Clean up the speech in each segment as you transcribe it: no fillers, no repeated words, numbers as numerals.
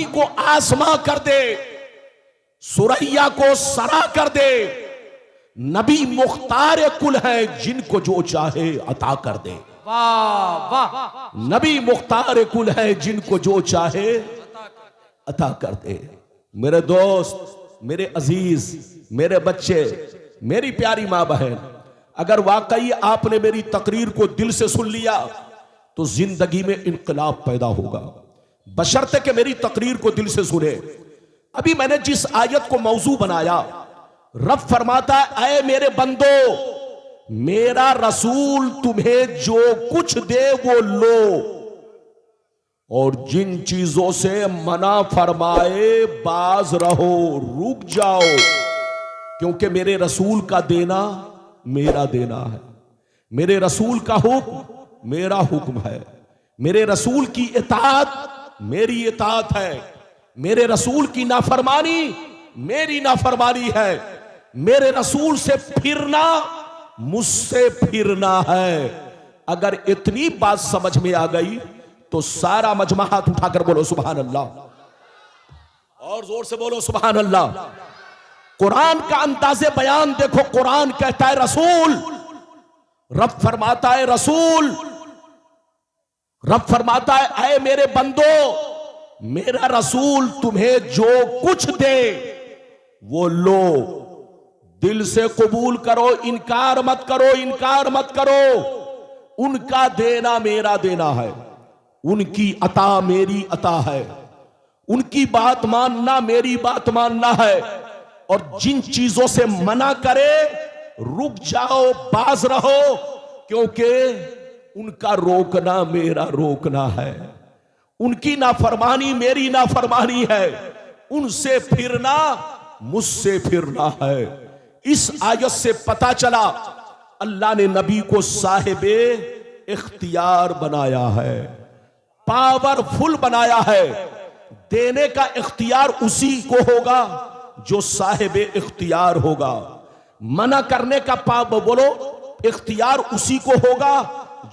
को आसमां कर दे, सुरैया को सरा कर दे। नबी मुख्तार कुल है, जिनको जो चाहे अता कर दे। वाह वाह। नबी मुख्तार कुल है, जिनको जो चाहे अता कर दे। मेरे दोस्त, मेरे अजीज, मेरे बच्चे, मेरी प्यारी मां बहन, अगर वाकई आपने मेरी तकरीर को दिल से सुन लिया तो जिंदगी में इनकलाब पैदा होगा, बशर्ते कि मेरी तकरीर को दिल से सुने। अभी मैंने जिस आयत को मौजू बनाया, रब फरमाता है, ऐ मेरे बंदो, मेरा रसूल तुम्हें जो कुछ दे वो लो, और जिन चीजों से मना फरमाए बाज रहो, रुक जाओ, क्योंकि मेरे रसूल का देना मेरा देना है, मेरे रसूल का हुक्म मेरा हुक्म है, मेरे रसूल की इताअत मेरी इताअत है, मेरे रसूल की नाफरमानी मेरी नाफरमानी है, मेरे रसूल से फिरना मुझसे फिरना है। अगर इतनी बात समझ में आ गई तो सारा मजमा हाथ उठाकर बोलो सुभान अल्लाह, और जोर से बोलो सुभान अल्लाह। कुरान का अंदाज़े बयान देखो, कुरान कहता है रसूल, रब फरमाता है रसूल, रब फरमाता है ऐ मेरे बंदो, मेरा रसूल तुम्हें जो कुछ दे वो लो, दिल से कबूल करो, इनकार मत करो, इनकार मत करो। उनका देना मेरा देना है, उनकी अता मेरी अता है, उनकी बात मानना मेरी बात मानना है, और जिन चीजों से मना करे रुक जाओ, बाज रहो, क्योंकि उनका रोकना मेरा रोकना है, उनकी नाफरमानी मेरी नाफरमानी है, उनसे फिरना मुझसे फिरना है। इस आयत से पता चला अल्लाह ने नबी को साहिबे इख्तियार बनाया है, पावरफुल बनाया है। देने का इख्तियार उसी को होगा जो साहिबे इख्तियार होगा, मना करने का बोलो इख्तियार उसी को होगा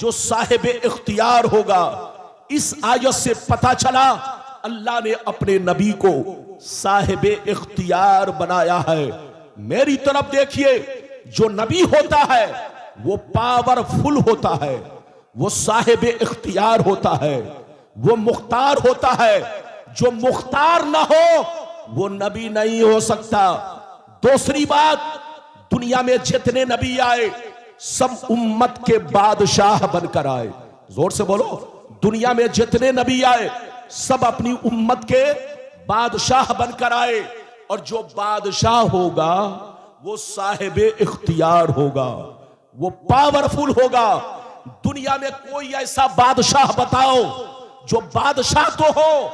जो साहिबे इख्तियार होगा। इस आयत से पता चला अल्लाह ने अपने नबी को साहिबे इख्तियार बनाया है। मेरी तरफ देखिए, जो नबी होता है वो पावरफुल होता है, वो साहिबे इख्तियार होता है, वो मुख्तार होता है। जो मुख्तार ना हो वो नबी नहीं हो सकता। दूसरी बात, दुनिया में जितने नबी आए सब उम्मत के बादशाह बनकर आए। जोर से बोलो, दुनिया में जितने नबी आए सब अपनी उम्मत के बादशाह बनकर आए, और जो बादशाह होगा वो साहिबे इख्तियार होगा, वो पावरफुल होगा। दुनिया में कोई ऐसा बादशाह बताओ जो बादशाह तो हो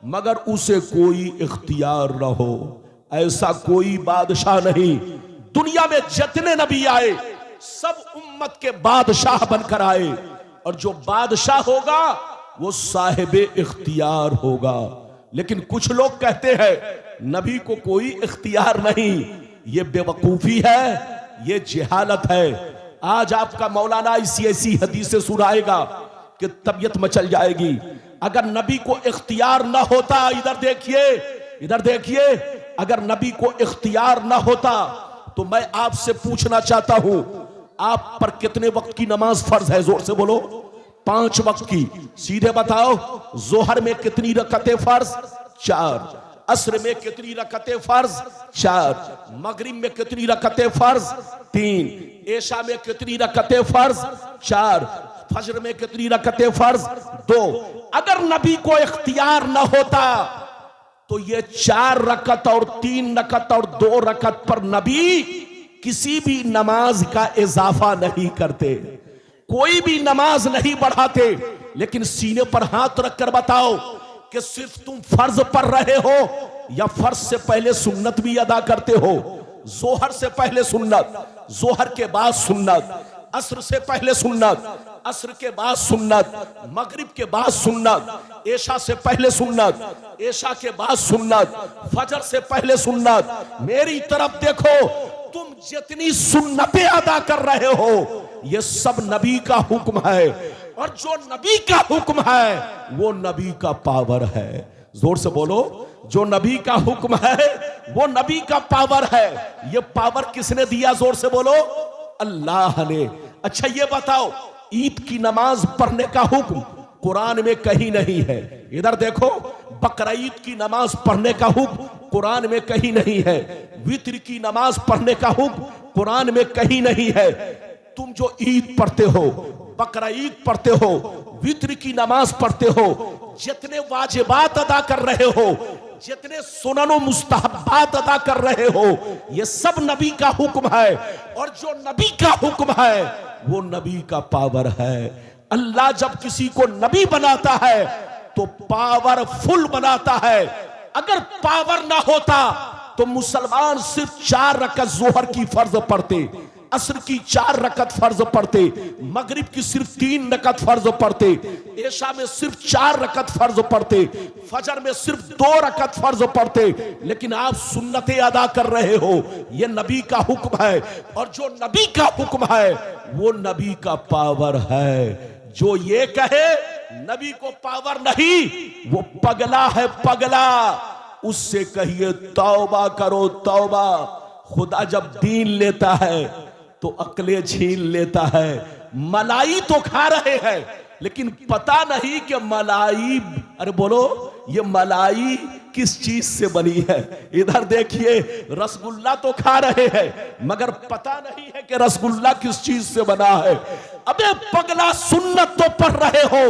मगर उसे कोई इख्तियार न हो, ऐसा कोई बादशाह नहीं। दुनिया में जितने नबी आए सब उम्मत के बादशाह बनकर आए, और जो बादशाह होगा वो साहिबे इख्तियार होगा। लेकिन कुछ लोग कहते हैं नबी को कोई इख्तियार नहीं, ये बेवकूफी है, ये जिहालत है। आज आपका मौलाना ऐसी ऐसी हदीसें सुनाएगा कि तबीयत मचल जाएगी। अगर नबी को इख्तियार ना होता, इधर देखिए, इधर देखिए, अगर नबी को इख्तियार ना होता तो मैं आपसे पूछना चाहता हूं, आप पर कितने वक्त की नमाज फर्ज है? जोर से बोलो। 5 वक्त की। सीधे बताओ, जोहर में कितनी रकअतें फर्ज? 4। असर में कितनी रकअतें फर्ज? 4। मगरिब में कितनी रकअतें फर्ज? 3। एशा में कितनी रकअतें फर्ज? 4। फजर में कितनी रकअतें फर्ज? 2। अगर नबी को इख्तियार न होता तो ये 4 रकअत और 3 रकअत और 2 रकअत पर नबी किसी भी नमाज का इजाफा नहीं करते, कोई भी नमाज नहीं बढ़ाते। लेकिन सीने पर हाथ रखकर बताओ कि सिर्फ तुम फर्ज पढ़ रहे हो या फर्ज से पहले सुन्नत भी अदा करते हो? जोहर से पहले सुन्नत, जोहर के बाद सुन्नत, असर से पहले सुन्नत, असर के बाद सुन्नत, मगरिब के बाद सुन्नत, एशा से पहले सुन्नत, एशा के बाद सुन्नत, फजर से पहले सुन्नत। मेरी तरफ देखो, तुम जितनी सुन्नतें अदा कर रहे हो ये सब नबी का हुक्म है, और जो नबी का हुक्म है वो नबी का पावर है। जोर से बोलो, जो नबी का हुक्म है वो नबी का पावर है। ये पावर किसने दिया? जोर से बोलो, अल्लाह ने। अच्छा ये बताओ, ईद की नमाज पढ़ने का हुक्म कुरान में कहीं नहीं है। इधर देखो, बकरीद की नमाज पढ़ने का हुक्म कुरान में कहीं नहीं है। वित्र की नमाज पढ़ने का हुक्म कुरान में कहीं नहीं है। तुम जो ईद पढ़ते हो, बकरीद पढ़ते हो, वित्र की नमाज पढ़ते हो, जितने वाजिबात अदा कर रहे हो, जितने सुननो मुस्तहब्बात अदा कर रहे हो, ये सब नबी का हुक्म है। और जो नबी का हुक्म है वो नबी का पावर है। अल्लाह जब किसी को नबी बनाता है तो पावरफुल बनाता है। अगर पावर ना होता तो मुसलमान सिर्फ 4 रकअत जोहर की फर्ज पढ़ते, असर की 4 रकअत फर्ज पढ़ते, मगरिब की सिर्फ 3 रकअत फर्ज पढ़ते, ऐशा में सिर्फ 4 रकअत फर्ज पढ़ते, फजर में सिर्फ 2 रकअत फर्ज पढ़ते। लेकिन आप सुन्नतें अदा कर रहे हो, यह नबी का हुक्म है। और जो नबी का हुक्म है वो नबी का पावर है। जो ये कहे नबी को पावर नहीं, वो पगला है, पगला। उससे कहिए तौबा करो, तौबा। खुदा जब दीन लेता है तो अकले छीन लेता है। मलाई तो खा रहे हैं लेकिन पता नहीं कि मलाई, अरे बोलो, ये मलाई किस चीज से बनी है। इधर देखिए, रसगुल्ला तो खा रहे हैं मगर पता नहीं है कि रसगुल्ला किस चीज से बना है। अबे पगला, सुन्नत तो पढ़ रहे हो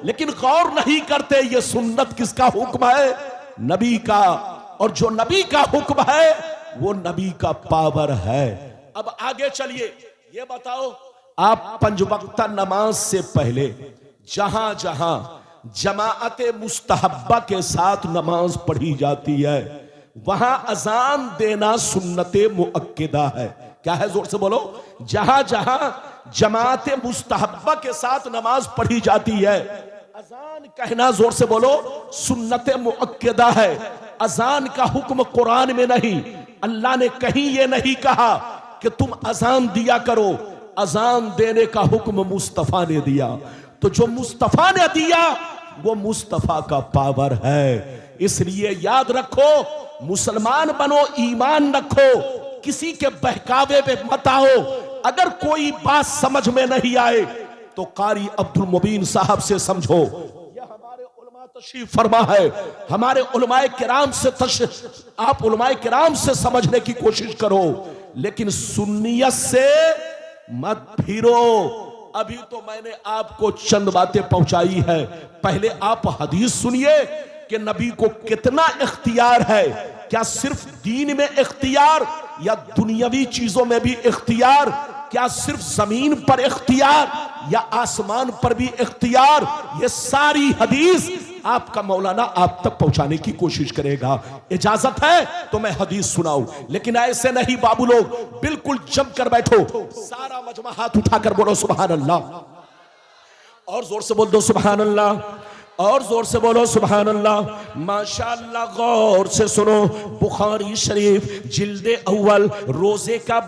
लेकिन गौर नहीं करते ये सुन्नत किसका हुक्म है? नबी का। और जो नबी का हुक्म है वो नबी का पावर है। अब आगे चलिए, ये बताओ, आप 5 वक्ता नमाज से पहले जहां जहां जमाअते मुस्तहब्बा के साथ नमाज पढ़ी जाती है वहां अजान देना सुन्नते मुअक्किदा है। क्या है? जोर से बोलो। जहां जहां जमाअते मुस्तहब्बा के साथ नमाज पढ़ी जाती है, अजान कहना, जोर से बोलो, सुन्नते मुअक्किदा है। अजान का हुक्म कुरान में नहीं। अल्लाह ने कहीं ये नहीं कहा कि तुम अजान दिया करो। अजान देने का हुक्म मुस्तफा ने दिया। तो जो मुस्तफा ने दिया वो मुस्तफा का पावर है। इसलिए याद रखो, मुसलमान बनो, ईमान रखो, किसी के बहकावे पे मत आओ। अगर कोई बात समझ में नहीं आए तो कारी अब्दुल मुबीन साहब से समझो। यह हमारे उलमा तशरीफ फरमा है। हमारे उलमाए किराम से आप उलमाए किराम से समझने की कोशिश करो, लेकिन सुन्नियत से मत फिरो। अभी तो मैंने आपको चंद बातें पहुंचाई है। पहले आप हदीस सुनिए कि नबी को कितना इख्तियार है। क्या सिर्फ दीन में इख्तियार या दुनियावी चीजों में भी इख्तियार? क्या सिर्फ जमीन पर इख्तियार या आसमान पर भी इख्तियार? ये सारी हदीस आपका मौलाना आप तक पहुंचाने की कोशिश करेगा। इजाजत है तो मैं हदीस सुनाऊं, लेकिन ऐसे नहीं बाबू लोग, बिल्कुल जम कर बैठो। सारा मजमा हाथ उठाकर बोलो सुभान अल्लाह, और जोर से बोल दो सुभान अल्लाह, और जोर से बोलो सुभान अल्लाह। माशाअल्लाह, गौर से सुनो। बुखारी शरीफ जिल्दे अव्वल रोजे का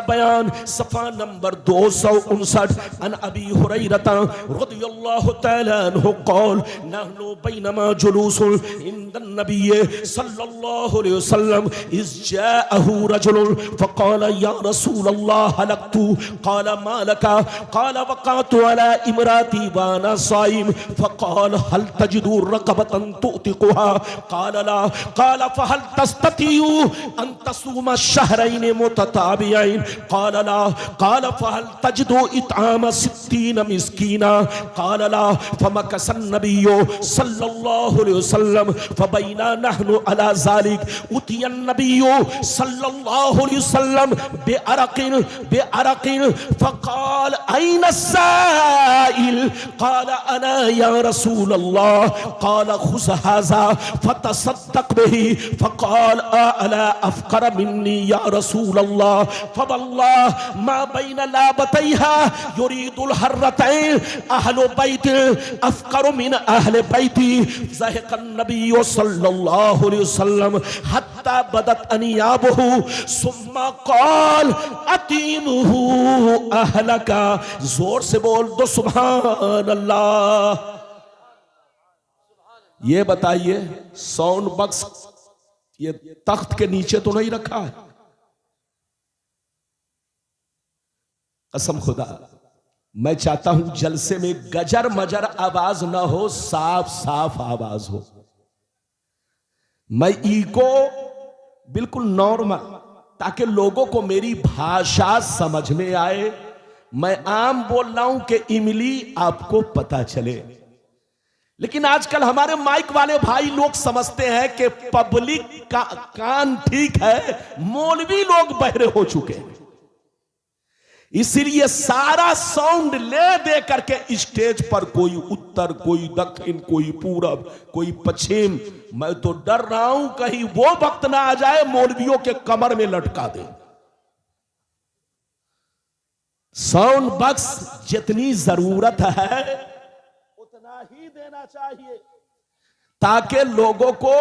बयान सफा नंबर 259। अन अबी हुरैरता रदियल्लाहु तआला अन्हु क़ाल नहनु बैनमा जुलूसुन इंदन नबी सल्लल्लाहु अलैहि वसल्लम इज़ जाअहु रजुलुन फ़क़ाल या रसूलल्लाह हलक्तु क़ाल मा लका क़ाल वक़अतु अला इमराती व अना साइम फ़क़ाल हल तजिदु रक़बतन तुअतिकुहा क़ाल ला क़ाल फ़हल तस्ततिउ अन तसूम शहरैन मुतताबियैन क़ाल ला क़ाल फ़हल तजिदु इत्आम 60 मिस्कीना क़ाल ला फ़मकस अन्नबिय्यु सल्लल्लाहु अलैहि वसल्लम फ़बैना नहनु अला ज़ालिक उतिय अन्नबिय्यु सल्लल्लाहु अलैहि वसल्लम बिअरक़िन फ़क़ाल ऐन अस्साइल क़ाल अना या रसूल अल्लाह क़ाल खुज़ हाज़ा फ़तसद्दक़ बिही फ़क़ाल अला अफ़क़र मिन्नी या रसूल अल्लाह फ़वल्लाह मा बैन लाबतैहा युरीदुल हर्रतैन अहलु बैत अफ़क़र मिन अहल बैती ज़हक़न नबी सल्लल्लाहु अलैहि वसल्लम हत्ता बदत अनियाबहु सुम्मा क़ाल अतीमुहु अहलका। जोर से बोल दो सुभान अल्लाह। ये बताइए साउंड बॉक्स ये तख्त के नीचे तो नहीं रखा है? कसम खुदा, मैं चाहता हूं जलसे में गजर मजर आवाज ना हो, साफ साफ आवाज हो। मैं इको बिल्कुल नॉर्मल, ताकि लोगों को मेरी भाषा समझ में आए। मैं आम बोल रहा हूं कि इमली आपको पता चले। लेकिन आजकल हमारे माइक वाले भाई लोग समझते हैं कि पब्लिक का कान ठीक है, मौलवी लोग बहरे हो चुके हैं। इसलिए सारा साउंड ले दे करके स्टेज पर कोई उत्तर, कोई दक्षिण, कोई पूरब, कोई पश्चिम। मैं तो डर रहा हूं कहीं वो वक्त ना आ जाए मौलवियों के कमर में लटका दे। साउंड बॉक्स जितनी जरूरत है उतना ही देना चाहिए, ताकि लोगों को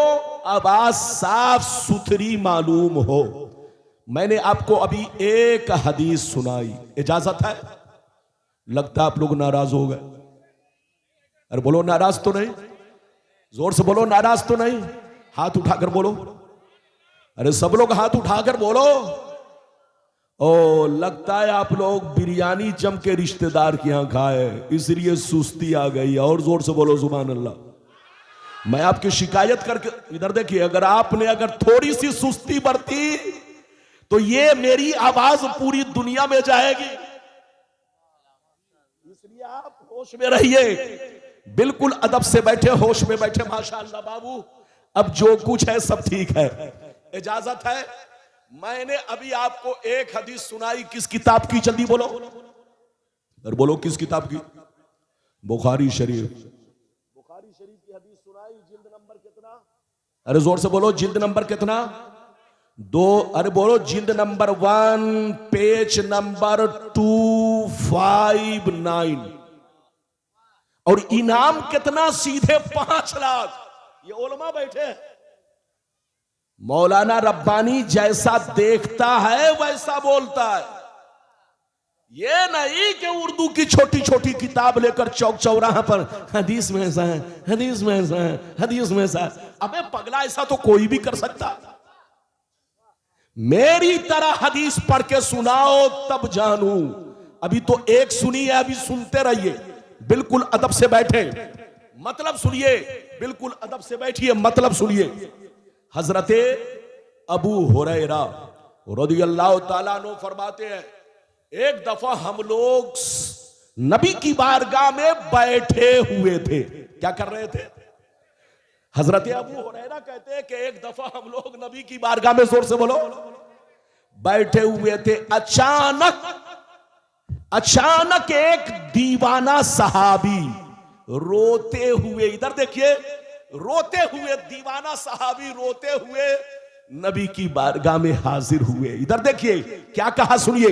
आवाज साफ सुथरी मालूम हो। मैंने आपको अभी एक हदीस सुनाई, इजाजत है? लगता आप लोग नाराज हो गए। अरे बोलो नाराज तो नहीं, जोर से बोलो नाराज तो नहीं, हाथ उठाकर बोलो। अरे सब लोग हाथ उठाकर बोलो। ओ लगता है आप लोग बिरयानी जम के रिश्तेदार के यहां खाए, इसलिए सुस्ती आ गई। और जोर से बोलो सुभान अल्लाह। मैं आपकी शिकायत करके, इधर देखिए, अगर थोड़ी सी सुस्ती बरती तो ये मेरी आवाज पूरी दुनिया में जाएगी। इसलिए आप होश में रहिए, बिल्कुल अदब से बैठे, होश में बैठे। माशाअल्लाह बाबू, अब जो कुछ है सब ठीक है, इजाजत है? मैंने अभी आपको एक हदीस सुनाई, किस किताब की? जल्दी बोलो, अरे बोलो किस किताब की? बुखारी शरीफ। बुखारी शरीफ की हदीस सुनाई, जिल्द नंबर कितना? अरे जोर से बोलो, जिल्द नंबर कितना? 2। अरे बोलो, जिल्द नंबर 1, पेज नंबर 259। और इनाम कितना? सीधे 5 लाख। ये उलमा बैठे हैं। मौलाना रब्बानी जैसा देखता है वैसा बोलता है। ये नहीं कि उर्दू की छोटी छोटी किताब लेकर चौक चौराहा पर हदीस में ऐसा है, हदीस में ऐसा है, हदीस में ऐसा है। अबे पगला, ऐसा तो कोई भी कर सकता। मेरी तरह हदीस पढ़ के सुनाओ तब जानू। अभी तो एक सुनी है, अभी सुनते रहिए, बिल्कुल अदब से बैठे, मतलब सुनिए, बिल्कुल अदब से बैठिए, मतलब सुनिए। हजरते अबू हुरैरा रदियल्लाहु ताला अन्हु फरमाते हैं, एक दफा हम लोग नबी की बारगाह में बैठे हुए थे। क्या कर रहे थे? हजरत अबू हुरैरा कहते हैं कि एक दफा हम लोग नबी की बारगाह में, जोर से बोलो, बैठे हुए थे। अचानक एक दीवाना सहाबी रोते हुए, इधर देखिए, रोते हुए दीवाना सहाबी रोते हुए नबी की बारगाह में हाजिर हुए। इधर देखिए क्या कहा, सुनिए।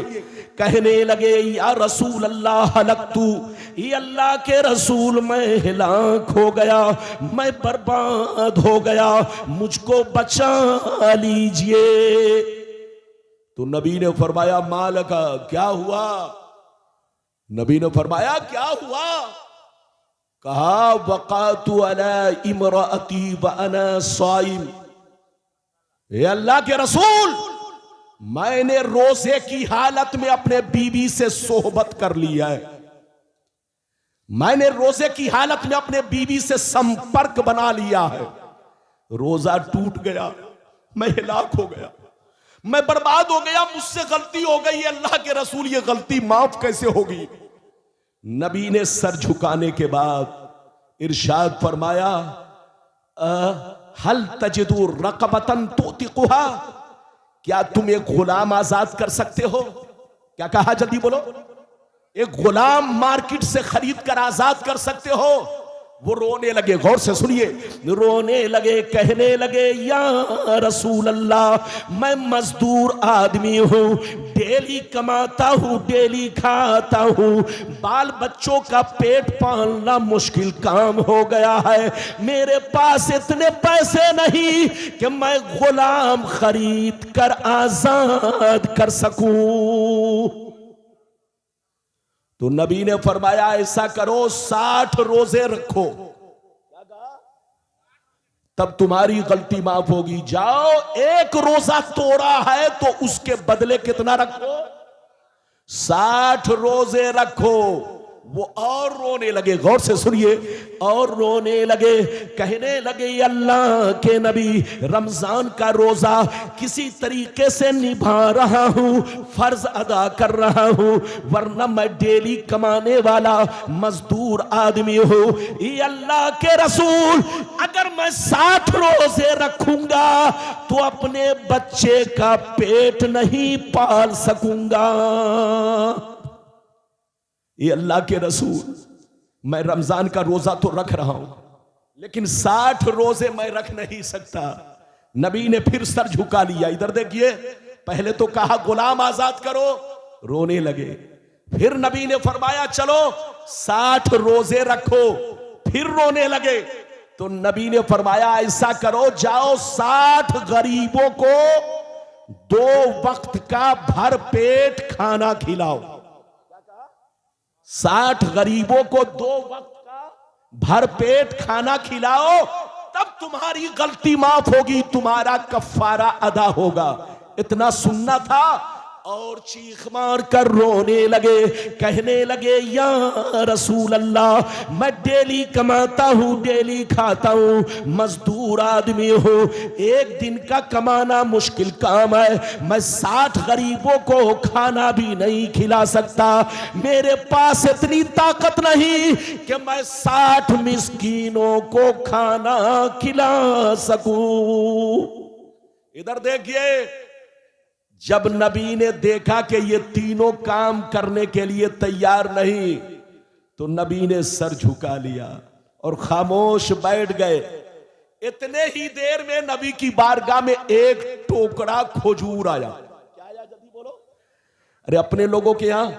कहने लगे, या रसूल अल्लाह हलकतू, ये अल्लाह के रसूल मैं हिलाक हो गया, मैं बर्बाद हो गया, मुझको बचा लीजिए। तो नबी ने फरमाया, मालका, क्या हुआ? नबी ने फरमाया, क्या हुआ? कहा, वक़ातु अला इमराअती व अना साइम। ये अल्लाह के रसूल, मैंने रोजे की हालत में अपने बीवी से सोहबत कर लिया है। मैंने रोजे की हालत में अपने बीवी से संपर्क बना लिया है। रोजा टूट गया, मैं हिलाक हो गया, मैं बर्बाद हो गया, मुझसे गलती हो गई। अल्लाह के रसूल, ये गलती माफ कैसे होगी? नबी ने सर झुकाने के बाद इरशाद फरमाया, हल तजिदु रक़बतन तुतिकुहा, क्या तुम एक गुलाम आजाद कर सकते हो? क्या कहा? जल्दी बोलो। एक गुलाम मार्केट से खरीद कर आजाद कर सकते हो? वो रोने लगे, गौर से सुनिए, रोने लगे, कहने लगे, या रसूल अल्लाह, मैं मजदूर आदमी हूं, डेली कमाता हूं, डेली खाता हूं, बाल बच्चों का पेट पालना मुश्किल काम हो गया है, मेरे पास इतने पैसे नहीं कि मैं गुलाम खरीद कर आजाद कर सकूं। तो नबी ने फरमाया, ऐसा करो, 60 रोजे रखो। क्या कहा? तब तुम्हारी गलती माफ होगी। जाओ, एक रोजा तोड़ा है तो उसके बदले कितना रखो? 60 रोजे रखो। वो और रोने लगे, गौर से सुनिए, और रोने लगे, कहने लगे अल्लाह के नबी, रमजान का रोजा किसी तरीके से निभा रहा हूं, फर्ज अदा कर रहा हूं, वरना मैं डेली कमाने वाला मजदूर आदमी हूं। ये अल्लाह के रसूल, अगर मैं 60 रोजे रखूंगा तो अपने बच्चे का पेट नहीं पाल सकूंगा। ये अल्लाह के रसूल, मैं रमजान का रोजा तो रख रहा हूं, लेकिन 60 रोजे मैं रख नहीं सकता। नबी ने फिर सर झुका लिया। इधर देखिए, पहले तो कहा गुलाम आजाद करो, रोने लगे। फिर नबी ने फरमाया चलो 60 रोजे रखो, फिर रोने लगे। तो नबी ने फरमाया ऐसा करो, जाओ 60 गरीबों को 2 वक्त का भर पेट खाना खिलाओ। 60 गरीबों को 2 वक्त का भर पेट खाना खिलाओ, तब तुम्हारी गलती माफ होगी, तुम्हारा कफ्फारा अदा होगा। इतना सुनना था और चीख मार कर रोने लगे, कहने लगे या रसूल अल्लाह, मैं डेली कमाता हूं, डेली खाता हूं, मजदूर आदमी हूं, एक दिन का कमाना मुश्किल काम है, मैं 60 गरीबों को खाना भी नहीं खिला सकता, मेरे पास इतनी ताकत नहीं कि मैं 60 मिस्कीनों को खाना खिला सकूं। इधर देखिए, जब नबी ने देखा कि ये तीनों काम करने के लिए तैयार नहीं, तो नबी ने सर झुका लिया और खामोश बैठ गए। इतने ही देर में नबी की बारगाह में एक टोकरा खजूर आया। क्या आया, जल्दी बोलो। अरे अपने लोगों के यहां,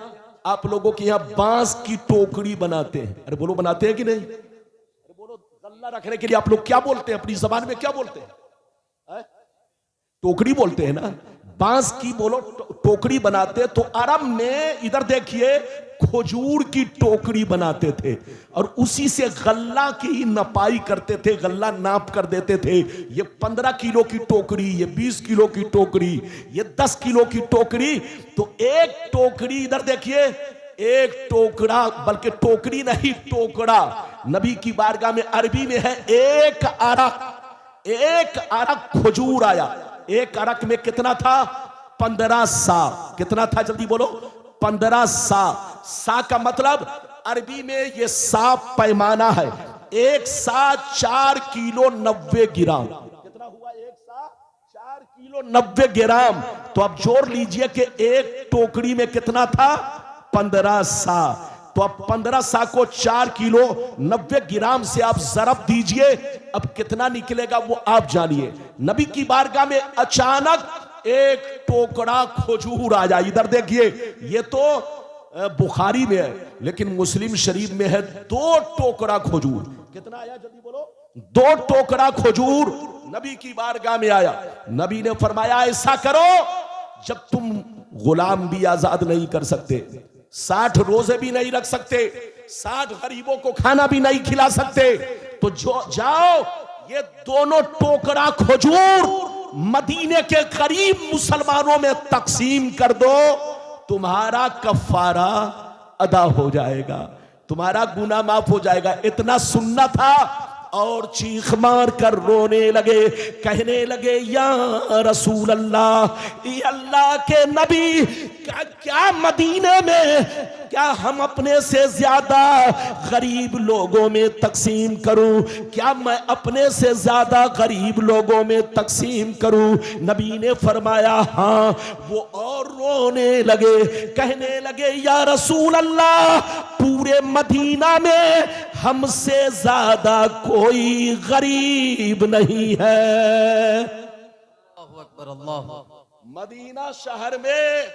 आप लोगों के यहां बांस की टोकरी बनाते हैं। अरे बोलो, बनाते हैं कि नहीं? अरे बोलो, गल्ला रखने के लिए आप लोग क्या बोलते हैं, अपनी जबान में क्या बोलते हैं? टोकरी बोलते हैं ना। बांस की बोलो टोकरी बनाते। तो अरब में इधर देखिए, खजूर की टोकरी बनाते थे और उसी से गल्ला की नपाई करते थे, गल्ला नाप कर देते थे। ये 15 किलो की टोकरी, ये 20 किलो की टोकरी, ये 10 किलो की टोकरी। तो एक टोकरी, इधर देखिए, एक टोकरा, बल्कि टोकरी नहीं टोकरा, नबी की बारगाह में अरबी में है एक अरक खजूर आया। एक अरक में कितना था? 15 सा। कितना था, जल्दी बोलो? 15 सा। सा का मतलब अरबी में ये सा पैमाना है। एक सा 4 किलो 90 ग्राम। कितना हुआ? एक सा 4 किलो 90 ग्राम। तो अब जोड़ लीजिए कि एक टोकरी में कितना था? 15 सा। तो अब 15 सा को 4 किलो 90 ग्राम से आप जरब दीजिए, अब कितना निकलेगा वो आप जानिए। नबी की बारगाह में अचानक एक टोकरा खजूर आ जाए। इधर देखिए, ये तो बुखारी में है, लेकिन मुस्लिम शरीफ में है 2 टोकरा खजूर। कितना आया, जल्दी बोलो? 2 टोकरा खजूर नबी की बारगाह में आया। नबी ने फरमाया ऐसा करो, जब तुम गुलाम भी आजाद नहीं कर सकते, 60 रोजे भी नहीं रख सकते, 60 गरीबों को खाना भी नहीं खिला सकते, तो जाओ ये दोनों टोकरा खजूर मदीने के गरीब मुसलमानों में तकसीम कर दो, तुम्हारा कफ्फारा अदा हो जाएगा, तुम्हारा गुनाह माफ हो जाएगा। इतना सुनना था और चीख मार कर रोने लगे, कहने लगे या रसूल अल्लाह, ये अल्लाह के नबी, क्या मदीने में क्या हम अपने से ज्यादा गरीब लोगों में तकसीम करूं? क्या मैं अपने से ज्यादा गरीब लोगों में तकसीम करूं? नबी ने फरमाया हाँ। वो और रोने लगे, कहने लगे या रसूल अल्लाह, पूरे मदीना में हमसे ज्यादा कोई गरीब नहीं है। अल्लाहु अकबर, अल्लाह। मदीना शहर में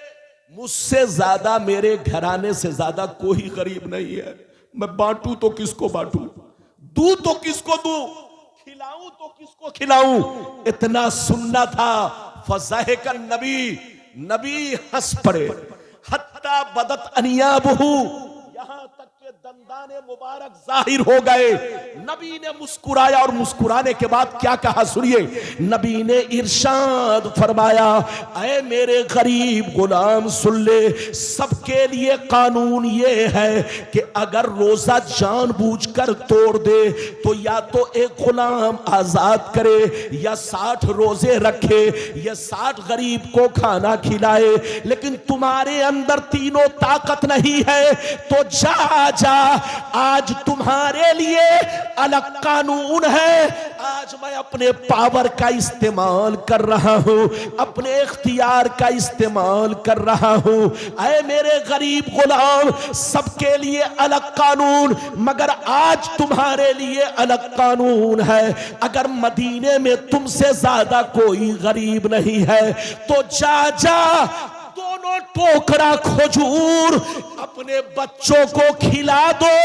मुझसे ज्यादा, मेरे घराने से ज्यादा कोई गरीब नहीं है। मैं बांटू तो किसको बांटू, दूं तो किसको दूं, खिलाऊं तो किसको खिलाऊं? इतना सुनना था। फज़ाहिकन नबी हंस पड़े, हत्ता बदत अनियाबहू, यहां तक के दंदाने मुबारक जाहिर हो गए। नबी ने मुस्कुराया और मुस्कुराने के बाद क्या कहा सुनिए। नबी ने इरशाद फरमाया, ऐ मेरे गरीब गुलाम सुन ले, सबके लिए कानून ये है कि अगर रोजा जानबूझकर तोड़ दे तो या तो एक गुलाम आजाद करे या 60 रोजे रखे या 60 गरीब को खाना खिलाए। लेकिन तुम्हारे अंदर तीनों ताकत नहीं है तो जा जा, आज तुम्हारे लिए अलग कानून है। आज मैं अपने पावर का इस्तेमाल कर रहा हूं, अपने इख्तियार का इस्तेमाल कर रहा हूं। ऐ मेरे गरीब गुलाम, सबके लिए अलग कानून, मगर आज तुम्हारे लिए अलग कानून है। अगर मदीने में तुमसे ज्यादा कोई गरीब नहीं है तो जा जा, दोनों टोकरा खजूर अपने बच्चों को खिला दो,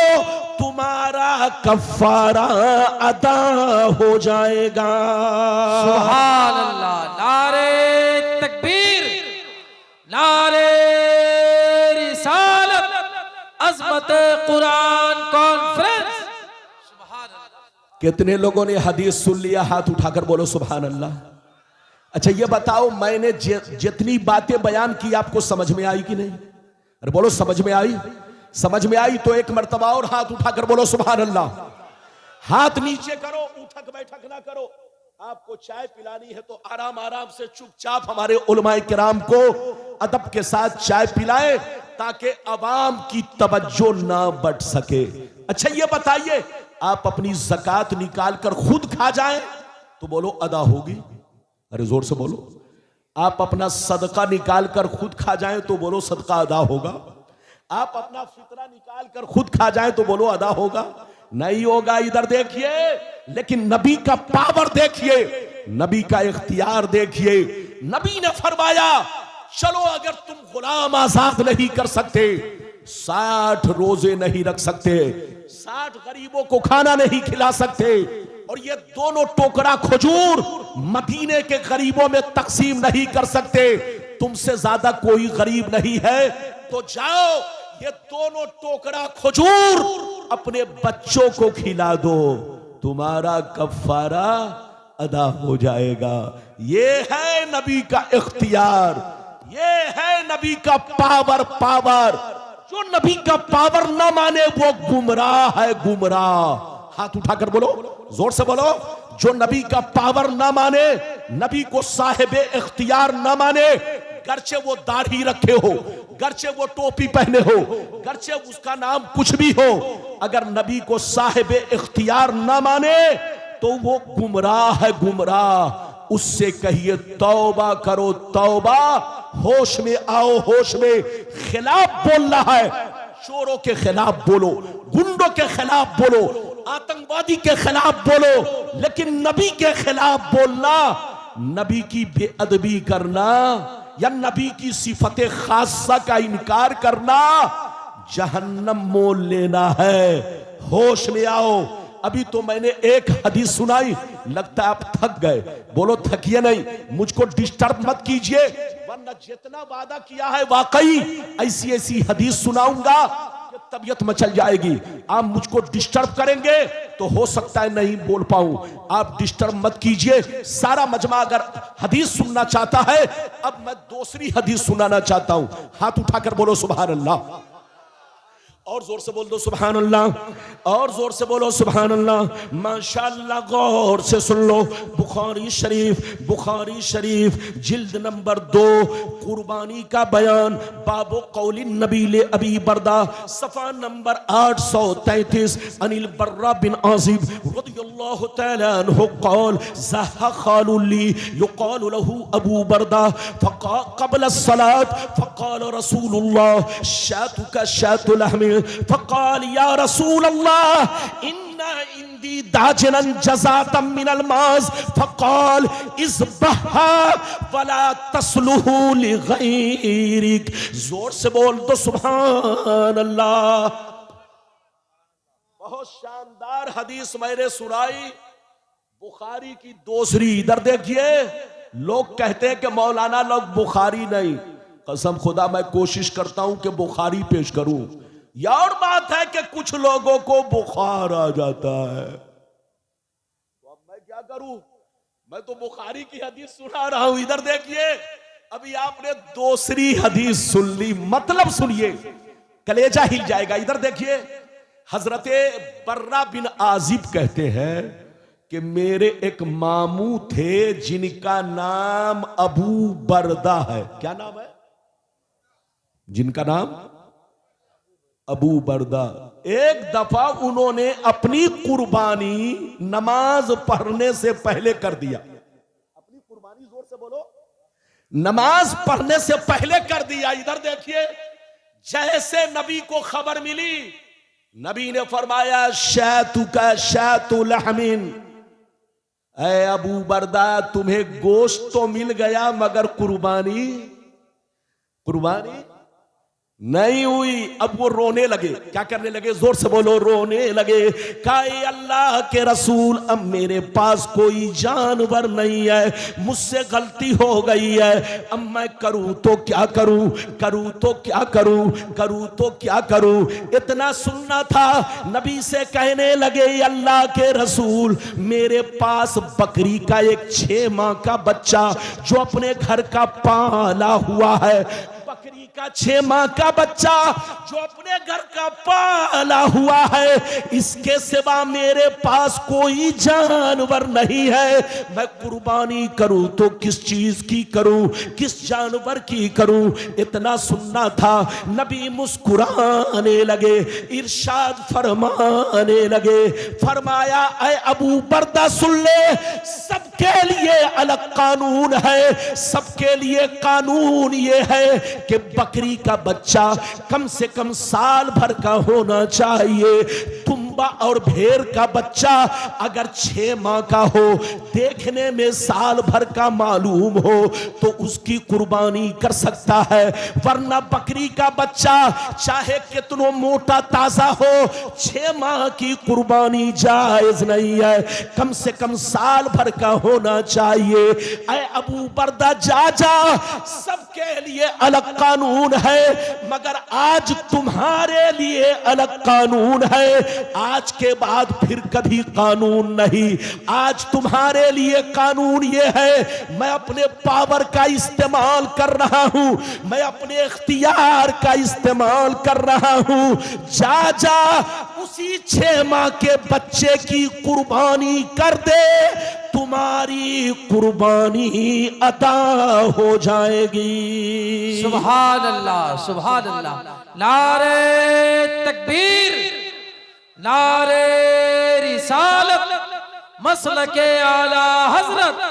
तुम्हारा कफारा अदा हो जाएगा। सुभान अल्लाह, नारे तकबीर, नारे रिसालत, अज़मत कुरान कॉन्फ्रेंस। सुभान अल्लाह। कितने लोगों ने हदीस सुन लिया? हाथ उठाकर बोलो सुभान अल्लाह। अच्छा ये बताओ, मैंने जितनी बातें बयान की आपको समझ में आई कि नहीं? अरे बोलो समझ में आई? समझ में आई तो एक मर्तबा और हाथ उठाकर बोलो सुभान अल्लाह। हाथ नीचे करो, उठक बैठक ना करो। आपको चाय पिलानी है तो आराम आराम से चुपचाप हमारे उलमाए किराम को अदब के साथ चाय पिलाएं ताकि अवाम की तवज्जो ना बट सके। अच्छा ये बताइए, आप अपनी ज़कात निकाल कर खुद खा जाएं तो बोलो अदा होगी? अरे जोर से बोलो। आप अपना सदका निकाल कर खुद खा जाएं तो बोलो सदका अदा होगा? आप अपना फितरा निकाल कर खुद खा जाएं तो बोलो अदा होगा? नहीं होगा। इधर देखिए, लेकिन नबी का पावर देखिए, नबी का इख्तियार देखिए। नबी ने फरमाया, चलो अगर तुम गुलाम आजाद नहीं कर सकते, 60 रोजे नहीं रख सकते, 60 गरीबों को खाना नहीं खिला सकते, और ये दोनों टोकरा खजूर मदीने के गरीबों में तकसीम नहीं कर सकते, तुमसे ज्यादा कोई गरीब नहीं है, तो जाओ ये दोनों टोकरा खजूर अपने बच्चों को खिला दो, तुम्हारा कफारा अदा हो जाएगा। ये है नबी का इख्तियार, ये है नबी का पावर। जो नबी का पावर ना माने वो गुमराह है, गुमराह। हाथ उठाकर बोलो, जोर से बोलो। जो नबी का पावर ना माने, नबी को साहिब इख्तियार ना माने, गर्चे वो दाढ़ी रखे हो, गर्चे वो टोपी पहने हो, गर्चे उसका नाम कुछ भी हो, अगर नबी को साहिब इख्तियार ना माने तो वो गुमराह है, गुमराह। उससे कहिए तौबा करो, तौबा। होश में आओ, होश में। खिलाफ बोल रहा है, चोरों के खिलाफ बोलो, गुंडों के खिलाफ बोलो, आतंकवादी के खिलाफ बोलो, लेकिन नबी के खिलाफ बोलना, नबी की बेअदबी करना या नबी की सिफते खासा का इनकार करना, जहन्नम मोल लेना है। होश में आओ। अभी तो मैंने एक हदीस सुनाई, लगता है आप थक गए। बोलो थकिए नहीं, मुझको डिस्टर्ब मत कीजिए, वरना जितना वादा किया है वाकई ऐसी ऐसी हदीस सुनाऊंगा कि तबीयत मचल जाएगी। आप मुझको डिस्टर्ब करेंगे तो हो सकता है नहीं बोल पाऊं। आप डिस्टर्ब मत कीजिए। सारा मजमा अगर हदीस सुनना चाहता है, अब मैं दूसरी हदीस सुनाना चाहता हूं। हाथ उठाकर बोलो सुभान अल्लाह। और जोर से बोल दो सुभान अल्लाह, और जोर से बोलो सुभान अल्लाह। माशाअल्लाह, गौर से सुन लो। बुखारी शरीफ जिल्द नंबर 2, कुर्बानी का बयान, बाबो कौली नबी ले अबी बरदा, सफा नंबर 833। अनिल बर्रा बिन आजिब रदियल्लाहु तआला अन्हु क़ाल ज़हा ख़ालुली युक़ालु लहू अबू बरदा क़ब्ल अस्सलात फ़क़ाल रसूलुल्लाह शातुका शातु लहमी फ़क़ाल या रसूल अल्लाह इन्ना इंदी दाजनन जज़ातम मिनल माज़ फ़क़ाल इज़बहा वला तस्लुहु लिग़ैरिक। जोर से बोल दो सुभान अल्लाह। बहुत शानदार हदीस मैंने सुनाई, बुखारी की दूसरी। इधर देखिए, लोग कहते हैं कि मौलाना लोग बुखारी नहीं। कसम खुदा मैं कोशिश करता हूं कि बुखारी पेश करूं, यह और बात है कि कुछ लोगों को बुखार आ जाता है। तो अब मैं क्या करूं? मैं तो बुखारी की हदीस सुना रहा हूं। इधर देखिए, अभी आपने दूसरी हदीस सुन ली, मतलब सुनिए, कलेजा हिल जाएगा। इधर देखिए, हजरत बर्रा बिन आजिब कहते हैं कि मेरे एक मामू थे जिनका नाम अबू बरदा है। क्या नाम है? जिनका नाम अबू बरदा। एक दफा उन्होंने अपनी कुर्बानी नमाज पढ़ने से पहले कर दिया। अपनी कुर्बानी, जोर से बोलो, नमाज पढ़ने से पहले कर दिया। इधर देखिए, जैसे नबी को खबर मिली, नबी ने फरमाया शैतु का शैतु लहमिन, ऐ अबू बरदा तुम्हें गोश्त तो मिल गया मगर कुर्बानी नहीं हुई। अब वो रोने लगे। क्या करने लगे? जोर से बोलो, रोने लगे। कहा अल्लाह के रसूल, अब मेरे पास कोई जानवर नहीं है, मुझसे गलती हो गई है, अब मैं करूं तो क्या करूं, करूं तो क्या करूं, करूं तो क्या करूं। इतना सुनना था, नबी से कहने लगे अल्लाह के रसूल, मेरे पास बकरी का एक 6 माह का बच्चा जो अपने घर का पाला हुआ है, बकरी का 6 माह का बच्चा जो अपने घर का पाला हुआ है, इसके सिवा मेरे पास कोई जानवर नहीं है। मैं कुर्बानी करूं तो किस चीज की करूं, किस जानवर की करूं। इतना सुनना था, नबी मुस्कुराने लगे, इरशाद फरमाने लगे, फरमाया ऐ अबू बरदा सुन ले, सबके लिए अलग कानून है। सबके लिए कानून ये है कि बकरी का बच्चा कम से कम साल भर का होना चाहिए। दुम्बा और भेड़ का बच्चा अगर 6 माह का हो, देखने में साल भर का मालूम हो, तो उसकी कुर्बानी कर सकता है। वरना बकरी का बच्चा चाहे कितना मोटा ताजा हो, 6 माह की कुर्बानी जायज नहीं है, कम से कम साल भर का होना चाहिए। ऐ अबू बरदा जा सबके लिए अलग कानून है, मगर आज तुम्हारे लिए अलग कानून है। आज के बाद फिर कभी कानून नहीं। आज तुम्हारे लिए कानून ये है, मैं अपने पावर का इस्तेमाल कर रहा हूं, मैं अपने इख्तियार का इस्तेमाल कर रहा हूं। जा उसी 6 माह के बच्चे की कुर्बानी कर दे, तुम्हारी कुर्बानी अता हो जाएगी। सुभान अल्लाह, सुभान अल्लाह। नारे तकबीर, नारे रिसालत, मसलके आला हजरत,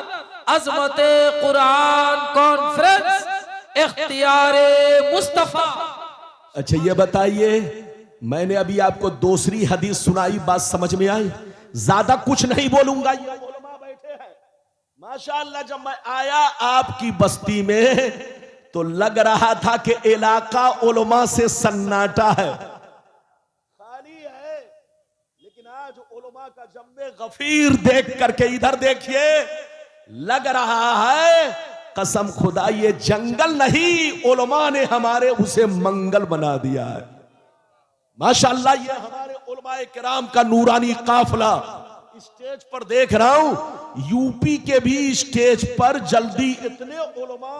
अजमते कुरान कॉन्फ्रेंस, इख्तियारे मुस्तफा। अच्छा ये बताइए, मैंने अभी आपको दूसरी हदीस सुनाई, बात समझ में आई? ज्यादा कुछ नहीं बोलूंगा। ये उलमा बैठे हैं माशाअल्लाह। जब मैं आया आपकी बस्ती में तो लग रहा था कि इलाका उलमा से सन्नाटा है, खाली है। लेकिन आज उलमा का जम्मे गफीर देख करके इधर देखिए, लग रहा है कसम खुदा ये जंगल नहीं, उलमा ने हमारे उसे मंगल बना दिया है। माशाअल्लाह, ये हमारे उलमाए किराम का नूरानी काफिला स्टेज पर देख रहा हूं। यूपी के भी स्टेज पर जल्दी इतने उलमा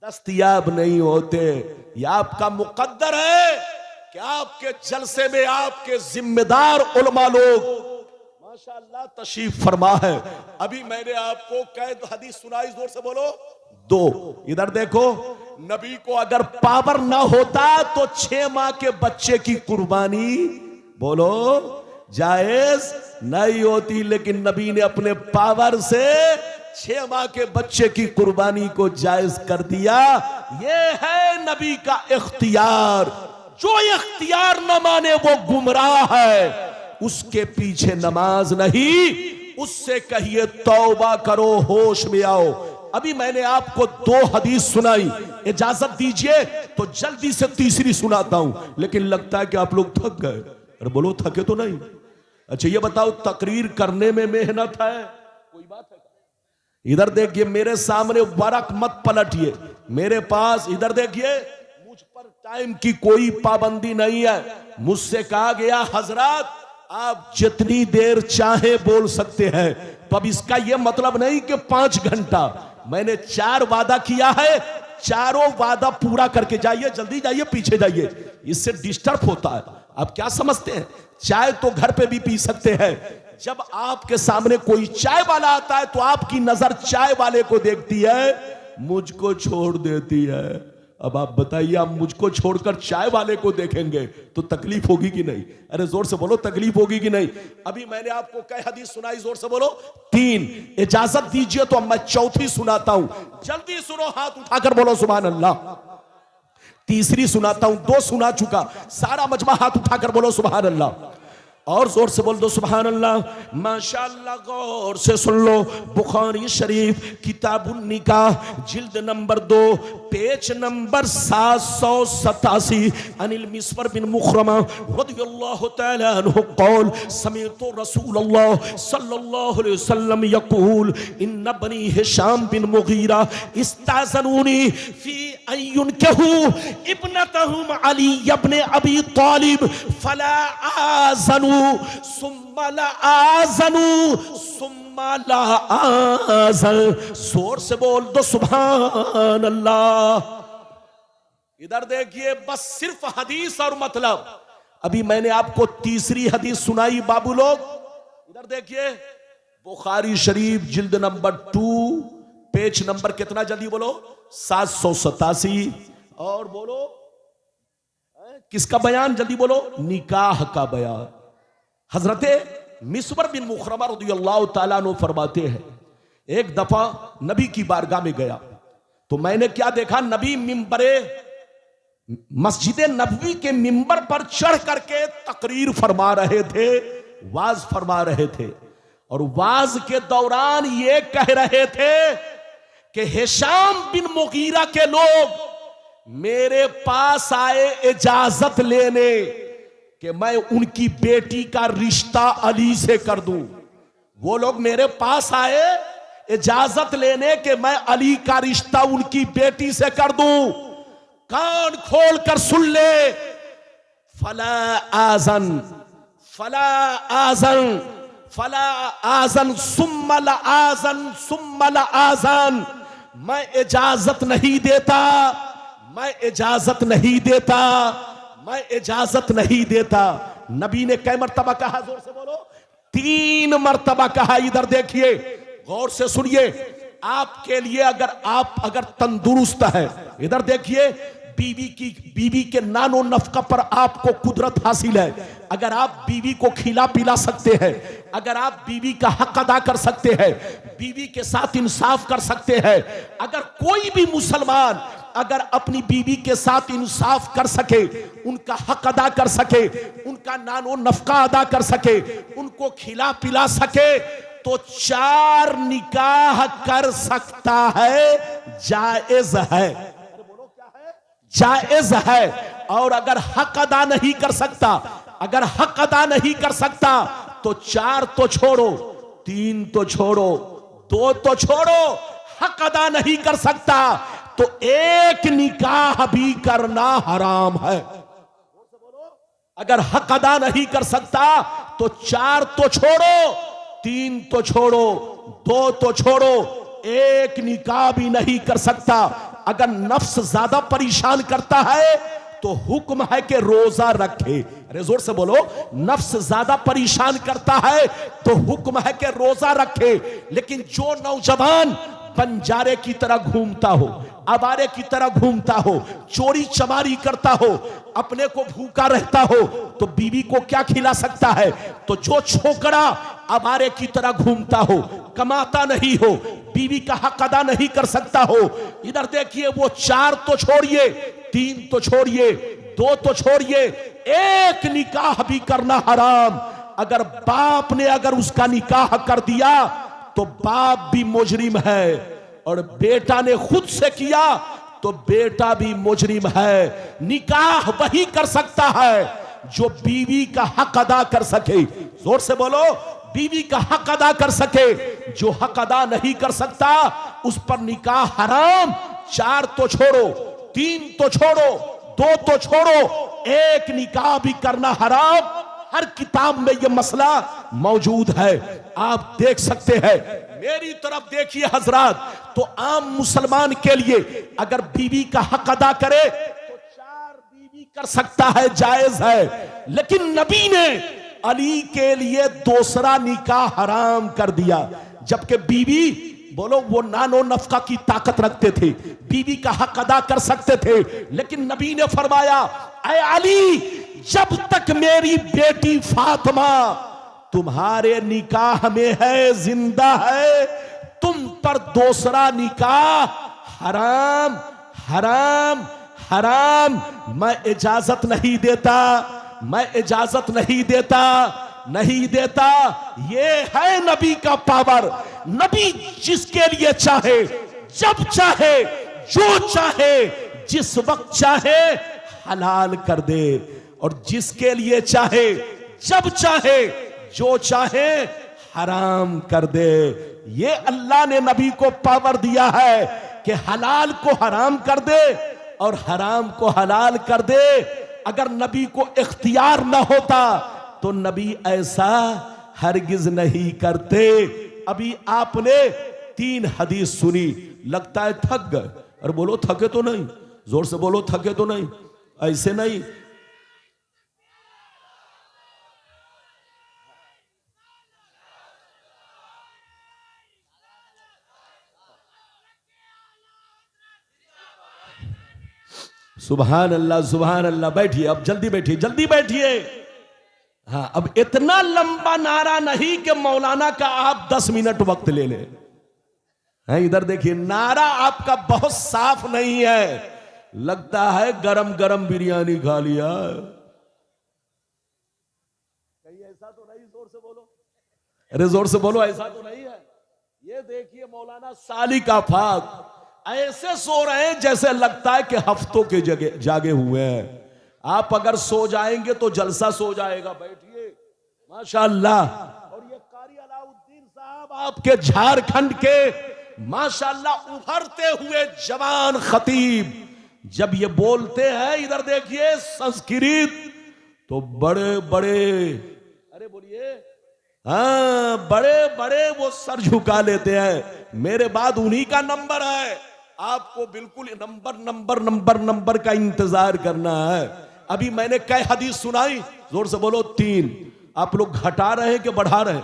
दस्तयाब नहीं होते। यह आपका मुकद्दर है कि आपके जलसे में आपके जिम्मेदार उलमा लोग माशाअल्लाह तशरीफ फरमा है। अभी मैंने आपको कैद हदीस सुनाई, जोर से बोलो, 2। इधर देखो, नबी को अगर पावर ना होता तो 6 माह के बच्चे की कुर्बानी बोलो जायज नहीं होती, लेकिन नबी ने अपने पावर से 6 माह के बच्चे की कुर्बानी को जायज कर दिया। ये है नबी का इख्तियार। जो इख्तियार न माने वो गुमराह है। उसके पीछे नमाज नहीं, उससे कहिए तौबा करो, होश में आओ। अभी मैंने आपको 2 हदीस सुनाई, इजाजत दीजिए तो जल्दी से तीसरी सुनाता हूं, लेकिन लगता है कि आप लोग थक गए। अरे बोलो, थके तो नहीं? अच्छा ये बताओ, तकरीर करने में मेहनत है? कोई बात है? इधर देखिए, मेरे सामने वरक मत पलटिए, मेरे पास इधर देखिए, मुझ पर टाइम की कोई पाबंदी नहीं है। मुझसे कहा गया हजरत आप जितनी देर चाहे बोल सकते हैं, तो अब इसका यह मतलब नहीं कि 5 घंटा। मैंने 4 वादा किया है, चारों वादा पूरा करके जाइए, जल्दी जाइए, पीछे जाइए, इससे डिस्टर्ब होता है। आप क्या समझते हैं, चाय तो घर पे भी पी सकते हैं। जब आपके सामने कोई चाय वाला आता है तो आपकी नजर चाय वाले को देखती है, मुझको छोड़ देती है। अब आप बताइए, आप मुझको छोड़कर चाय वाले को देखेंगे तो तकलीफ होगी कि नहीं? अरे जोर से बोलो, तकलीफ होगी कि नहीं? अभी मैंने आपको कई हदीस सुनाई, जोर से बोलो 3। इजाजत दीजिए तो अब मैं चौथी सुनाता हूं, जल्दी सुनो, हाथ उठाकर बोलो सुभान अल्लाह। तीसरी सुनाता हूं, 2 सुना चुका, सारा मजमा हाथ उठाकर बोलो सुभान अल्लाह, और जोर से बोल दो सुभान अल्लाह। माशाअल्लाह, गौर से सुन लो। बुखारी शरीफ किताबुन निकाह जिल्द नंबर 2 पेज नंबर 787, अनिल मिस्वर बिन मुखरमा रदियल्लाहु तआला अन्हु क़ौल समीअतु रसूलल्लाह सल्लल्लाहु अलैहि वसल्लम यक़ूल इन्न बनी हिशाम बिन मुगीरा इस्ताज़नूनी फी अन युनकहू इब्नतहुम अली इब्न अबी तालिब फला आज़नु सुम्मा ला आज़नु सुम्मा ला आज़न। जोर से बोल दो सुभान अल्लाह। इधर देखिए, बस सिर्फ हदीस और मतलब। अभी मैंने आपको तीसरी हदीस सुनाई बाबू लोग, इधर देखिए, बुखारी शरीफ जिल्द नंबर 2 पेज नंबर कितना, जल्दी बोलो, 787, और बोलो किसका बयान, जल्दी बोलो, निकाह का बयान। हजरते मिस्वर बिन मुखरमा रदियल्लाहु ताला अन्हु फरमाते हैं, एक दफा नबी की बारगाह में गया तो मैंने क्या देखा, नबी मिंबरे मस्जिद नबवी के मिंबर पर चढ़ करके तकरीर फरमा रहे थे, वाज फरमा रहे थे, और वाज के दौरान ये कह रहे थे कि हिशाम बिन मुगीरा के लोग मेरे पास आए इजाजत लेने कि मैं उनकी बेटी का रिश्ता अली से कर दूं। वो लोग मेरे पास आए इजाजत लेने कि मैं अली का रिश्ता उनकी बेटी से कर दूं। कान खोल कर सुन ले, फला आज़न फला आज़न फला आज़न सुम्मा ला आज़न सुम्मा ला आज़न। मैं इजाजत नहीं देता, मैं इजाजत नहीं देता, मैं इजाजत नहीं देता। नबी ने कै मर्तबा कहा, जोर से बोलो, 3 मर्तबा कहा। इधर देखिए, गौर से सुनिए, आपके लिए अगर तंदुरुस्त है, इधर देखिए, बीवी के नानो नफका पर आपको कुदरत हासिल है, अगर आप बीवी को खिला पिला सकते हैं, अगर आप बीवी का हक अदा कर सकते हैं, बीवी के साथ इंसाफ कर सकते हैं, अगर कोई भी मुसलमान अगर अपनी बीवी के साथ इंसाफ कर सके, उनका हक अदा कर सके, उनका नानो नफका अदा कर सके, उनको खिला पिला सके, तो 4 निकाह कर सकता है, जायज है। जायज है। और अगर हक अदा नहीं कर सकता, अगर हक अदा नहीं कर सकता, तो 4 तो छोड़ो, 3 तो छोड़ो, 2 तो छोड़ो, हक अदा नहीं कर सकता तो 1 निकाह भी करना हराम है। अगर हक अदा नहीं कर सकता तो 4 तो छोड़ो, 3 तो छोड़ो, 2 तो छोड़ो, 1 निकाह भी नहीं कर सकता। अगर नफ्स ज्यादा परेशान करता है तो हुक्म है कि रोजा रखे। अरे जोर से बोलो, नफ्स ज्यादा परेशान करता है तो हुक्म है कि रोजा रखे। लेकिन जो नौजवान बंजारे की तरह घूमता हो, आवारे की तरह घूमता हो, चोरी चमारी करता हो, अपने को भूखा रहता हो, तो बीवी को क्या खिला सकता है? तो जो छोकरा आवारे की तरह घूमता हो, कमाता नहीं हो, बीवी का हक अदा नहीं कर सकता हो, इधर देखिए, वो 4 तो छोड़िए, 3 तो छोड़िए, 2 तो छोड़िए, 1 निकाह भी करना हराम। अगर बाप ने अगर उसका निकाह कर दिया तो बाप भी मुजरिम है, और बेटा ने खुद से किया तो बेटा भी मुजरिम है। निकाह वही कर सकता है जो बीवी का हक अदा कर सके। जोर से बोलो, बीवी का हक अदा कर सके। जो हक अदा नहीं कर सकता उस पर निकाह हराम। 4 तो छोड़ो, 3 तो छोड़ो, दो तो छोड़ो, एक निकाह भी करना हराम। हर किताब में यह मसला मौजूद है, आप देख सकते हैं। मेरी तरफ देखिए हजरात, तो आम मुसलमान के लिए अगर बीवी का हक अदा करे तो 4 बीवी कर सकता है, जायज है। लेकिन नबी ने अली के लिए दूसरा निकाह हराम कर दिया, जबकि बीवी बोलो वो नानो नफका की ताकत रखते थे, बीवी का हक अदा कर सकते थे। लेकिन नबी ने फरमाया, ऐ अली, जब तक मेरी बेटी फातिमा तुम्हारे निकाह में है, जिंदा है, तुम पर दूसरा निकाह हराम हराम हराम। मैं इजाजत नहीं देता, मैं इजाजत नहीं देता, नहीं देता। ये है नबी का पावर। नबी जिसके लिए चाहे, जब चाहे, जो चाहे, जिस वक्त चाहे हलाल कर दे, और जिसके लिए चाहे, जब चाहे, जो चाहे हराम कर दे। ये अल्लाह ने नबी को पावर दिया है कि हलाल को हराम कर दे और हराम को हलाल कर दे। अगर नबी को इख्तियार ना होता तो नबी ऐसा हरगिज नहीं करते। अभी आपने 3 हदीस सुनी, लगता है थक गए। अरे बोलो थके तो नहीं, जोर से बोलो थके तो नहीं, ऐसे नहीं। सुभान अल्लाह, सुभान अल्लाह। बैठिए, अब जल्दी बैठिए, जल्दी बैठिए। हाँ, अब इतना लंबा नारा नहीं कि मौलाना का आप 10 मिनट वक्त ले लें। इधर देखिए, नारा आपका बहुत साफ नहीं है, लगता है गरम गरम बिरयानी खा लिया। कहीं ऐसा तो नहीं? जोर से बोलो, अरे जोर से बोलो, ऐसा तो नहीं है? ये देखिए मौलाना साली का फाक ऐसे सो रहे हैं जैसे लगता है कि हफ्तों के जगह जागे हुए हैं। आप अगर सो जाएंगे तो जलसा सो जाएगा। बैठिए, माशाअल्लाह। और ये कारी अलाउद्दीन साहब आपके झारखंड के माशाअल्लाह उभरते हुए जवान खतीब, जब ये बोलते हैं, इधर देखिए, संस्कृत तो बड़े बड़े, अरे बोलिए, हाँ, बड़े बड़े वो सर झुका लेते हैं। मेरे बाद उन्हीं का नंबर है, आपको बिल्कुल नंबर नंबर नंबर नंबर का इंतजार करना है। अभी मैंने कई हदीस सुनाई, जोर से बोलो 3। आप लोग घटा रहे हैं कि बढ़ा रहे हैं?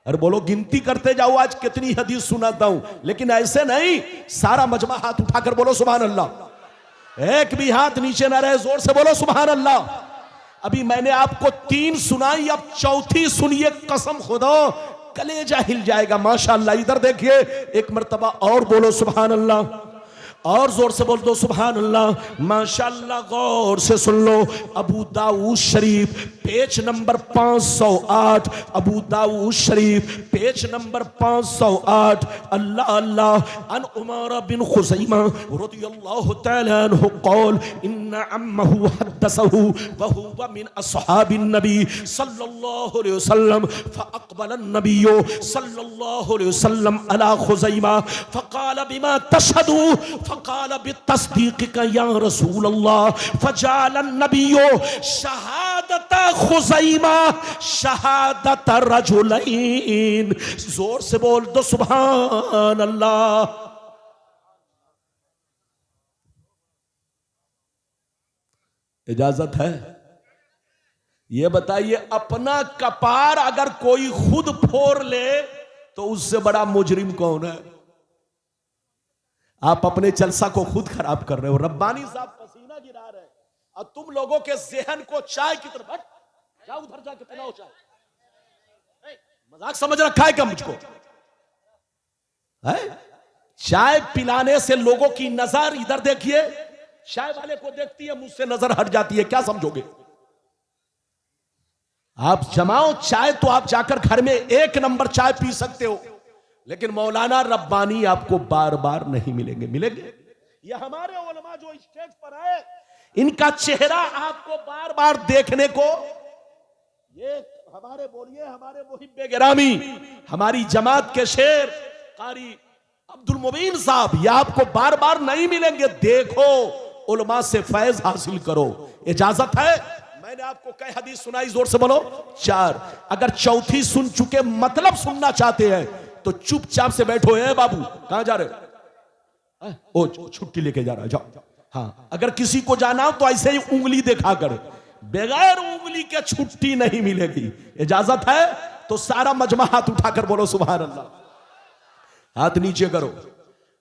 अरे बोलो, गिनती करते जाओ, आज कितनी हदीस सुनाता हूं। लेकिन ऐसे नहीं, सारा मजमा हाथ उठाकर बोलो सुभान अल्लाह। एक भी हाथ नीचे ना रहे, जोर से बोलो सुभान अल्लाह। अभी मैंने आपको 3 सुनाई, अब चौथी सुनिए, कसम खुदा कलेजा हिल जाएगा। माशाअल्लाह। इधर देखिए, एक मर्तबा और बोलो सुभान अल्लाह, और जोर से बोल दो सुभान अल्लाह। माशाअल्लाह, गौर से सुन लो। अबू दाऊद शरीफ पेज नंबर 508, अबू दाऊद शरीफ पेज नंबर 508। अल्लाह अल्लाह। अन उमर बिन खुज़ैमा रज़ियल्लाहु तआला अन्हु क़ाल इन्ना अम्महु हद्दसहु व हुवा मिन अस्हाबिन नबी सल्लल्लाहु अलैहि वसल्लम फ़अक़बल अन्नबिय्यु सल्लल्लाहु अलैहि वसल्लम अला खुज़ैमा फ़क़ाल बिमा तशहदु फ़क़ाल बित्तस्दीक़िका या रसूल अल्लाह फ़जअल अन्नबिय्यु शहादत खुज़ैमा शहादत रजुलैन। जोर से बोल दो सुभान अल्लाह। इजाजत है? ये बताइए, अपना कपार अगर कोई खुद फोड़ ले तो उससे बड़ा मुजरिम कौन है? आप अपने जलसा को खुद खराब कर रहे हो। रब्बानी साहब पसीना गिरा रहे हैं और तुम लोगों के जहन को चाय की तरफ, जाओ उधर जाके पिलाओ चाय। मजाक समझ रखा है क्या मुझको? है? चाय पिलाने से लोगों की नजर, इधर देखिए, चाय वाले को देखती है, मुझसे नजर हट जाती है, क्या समझोगे? आप जमाओ चाय तो आप जाकर घर में 1 नंबर चाय पी सकते हो, लेकिन मौलाना रब्बानी आपको बार बार नहीं मिलेंगे। मिलेंगे? ये हमारे उलमा जो स्टेज पर है, इनका चेहरा आपको बार बार देखने को, ये हमारे बोलिए, हमारे मुहिब्बे गिरामी, हमारी जमात के शेर कारी अब्दुल मुबीन साहब, ये आपको बार बार नहीं मिलेंगे। देखो उलमा से फैज हासिल करो। इजाजत है? मैंने आपको कई हदीस सुनाई, जोर से बोलो। 4। अगर चौथी सुन चुके मतलब सुनना चाहते हैं तो चुपचाप से बैठो। ए बाबू कहां जा रहे हैं? ओ छुट्टी लेके जा रहा है, जाओ। हाँ, अगर किसी को जाना हो तो ऐसे ही उंगली देखा करे, बगैर उंगली के छुट्टी नहीं मिलेगी। इजाजत है? तो सारा मजमा हाथ उठाकर बोलो सुभान अल्लाह। हाथ नीचे करो।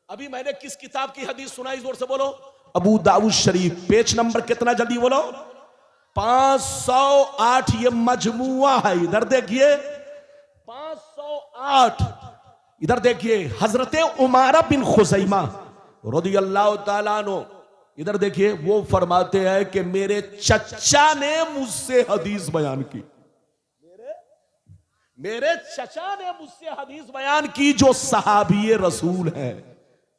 अभी मैंने किस किताब की हदीस सुनाई, जोर से बोलो। अबू दाऊद शरीफ, पेज नंबर कितना, जल्दी बोलो। 508। ये मजमुआ है, इधर देखिए 508। इधर देखिए हजरत उमारा बिन खुज़ैमा रज़ियल्लाहु ताला अन्हु, इधर देखिए, वो फरमाते हैं कि मेरे चचा ने मुझसे हदीस बयान की। मेरे चचा ने मुझसे हदीस बयान की जो सहाबी रसूल है।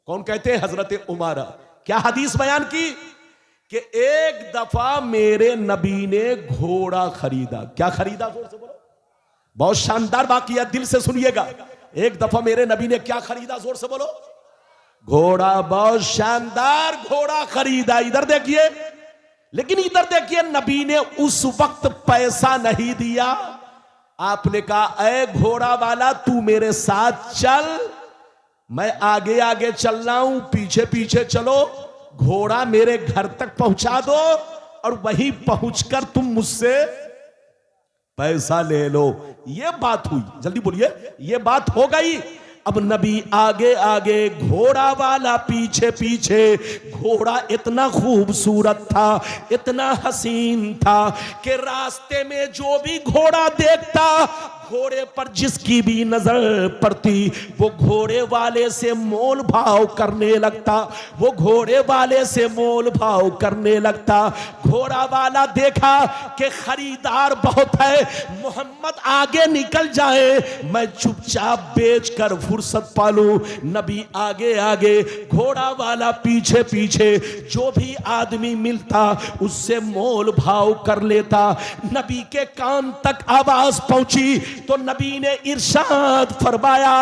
कौन कहते हैं? हजरत उमारा। क्या हदीस बयान की? कि एक दफा मेरे नबी ने घोड़ा खरीदा। क्या खरीदा? जोर से बोलो। बहुत शानदार वाकया, दिल से सुनिएगा। एक दफा मेरे नबी ने क्या खरीदा? जोर से बोलो। घोड़ा। बहुत शानदार घोड़ा खरीदा। इधर देखिए, लेकिन इधर देखिए, नबी ने उस वक्त पैसा नहीं दिया। आपने कहा, ऐ घोड़ा वाला तू मेरे साथ चल, मैं आगे आगे चल रहा हूं, पीछे पीछे चलो, घोड़ा मेरे घर तक पहुंचा दो और वहीं पहुंचकर तुम मुझसे पैसा ले लो। ये बात हुई। जल्दी बोलिए, ये बात हो गई। अब नबी आगे आगे, घोड़ा वाला पीछे पीछे। घोड़ा इतना खूबसूरत था, इतना हसीन था कि रास्ते में जो भी घोड़ा देखता, घोड़े पर जिसकी भी नजर पड़ती, वो घोड़े वाले से मोल भाव करने लगता। वो घोड़े वाले से मोल भाव करने लगता। घोड़ा वाला देखा कि खरीदार बहुत है, मोहम्मद आगे निकल जाए, मैं चुपचाप बेचकर फुर्सत पालूं। नबी आगे आगे, घोड़ा वाला पीछे पीछे। जो भी आदमी मिलता उससे मोल भाव कर लेता। नबी के कान तक आवाज पहुंची तो नबी ने इरशाद फरमाया,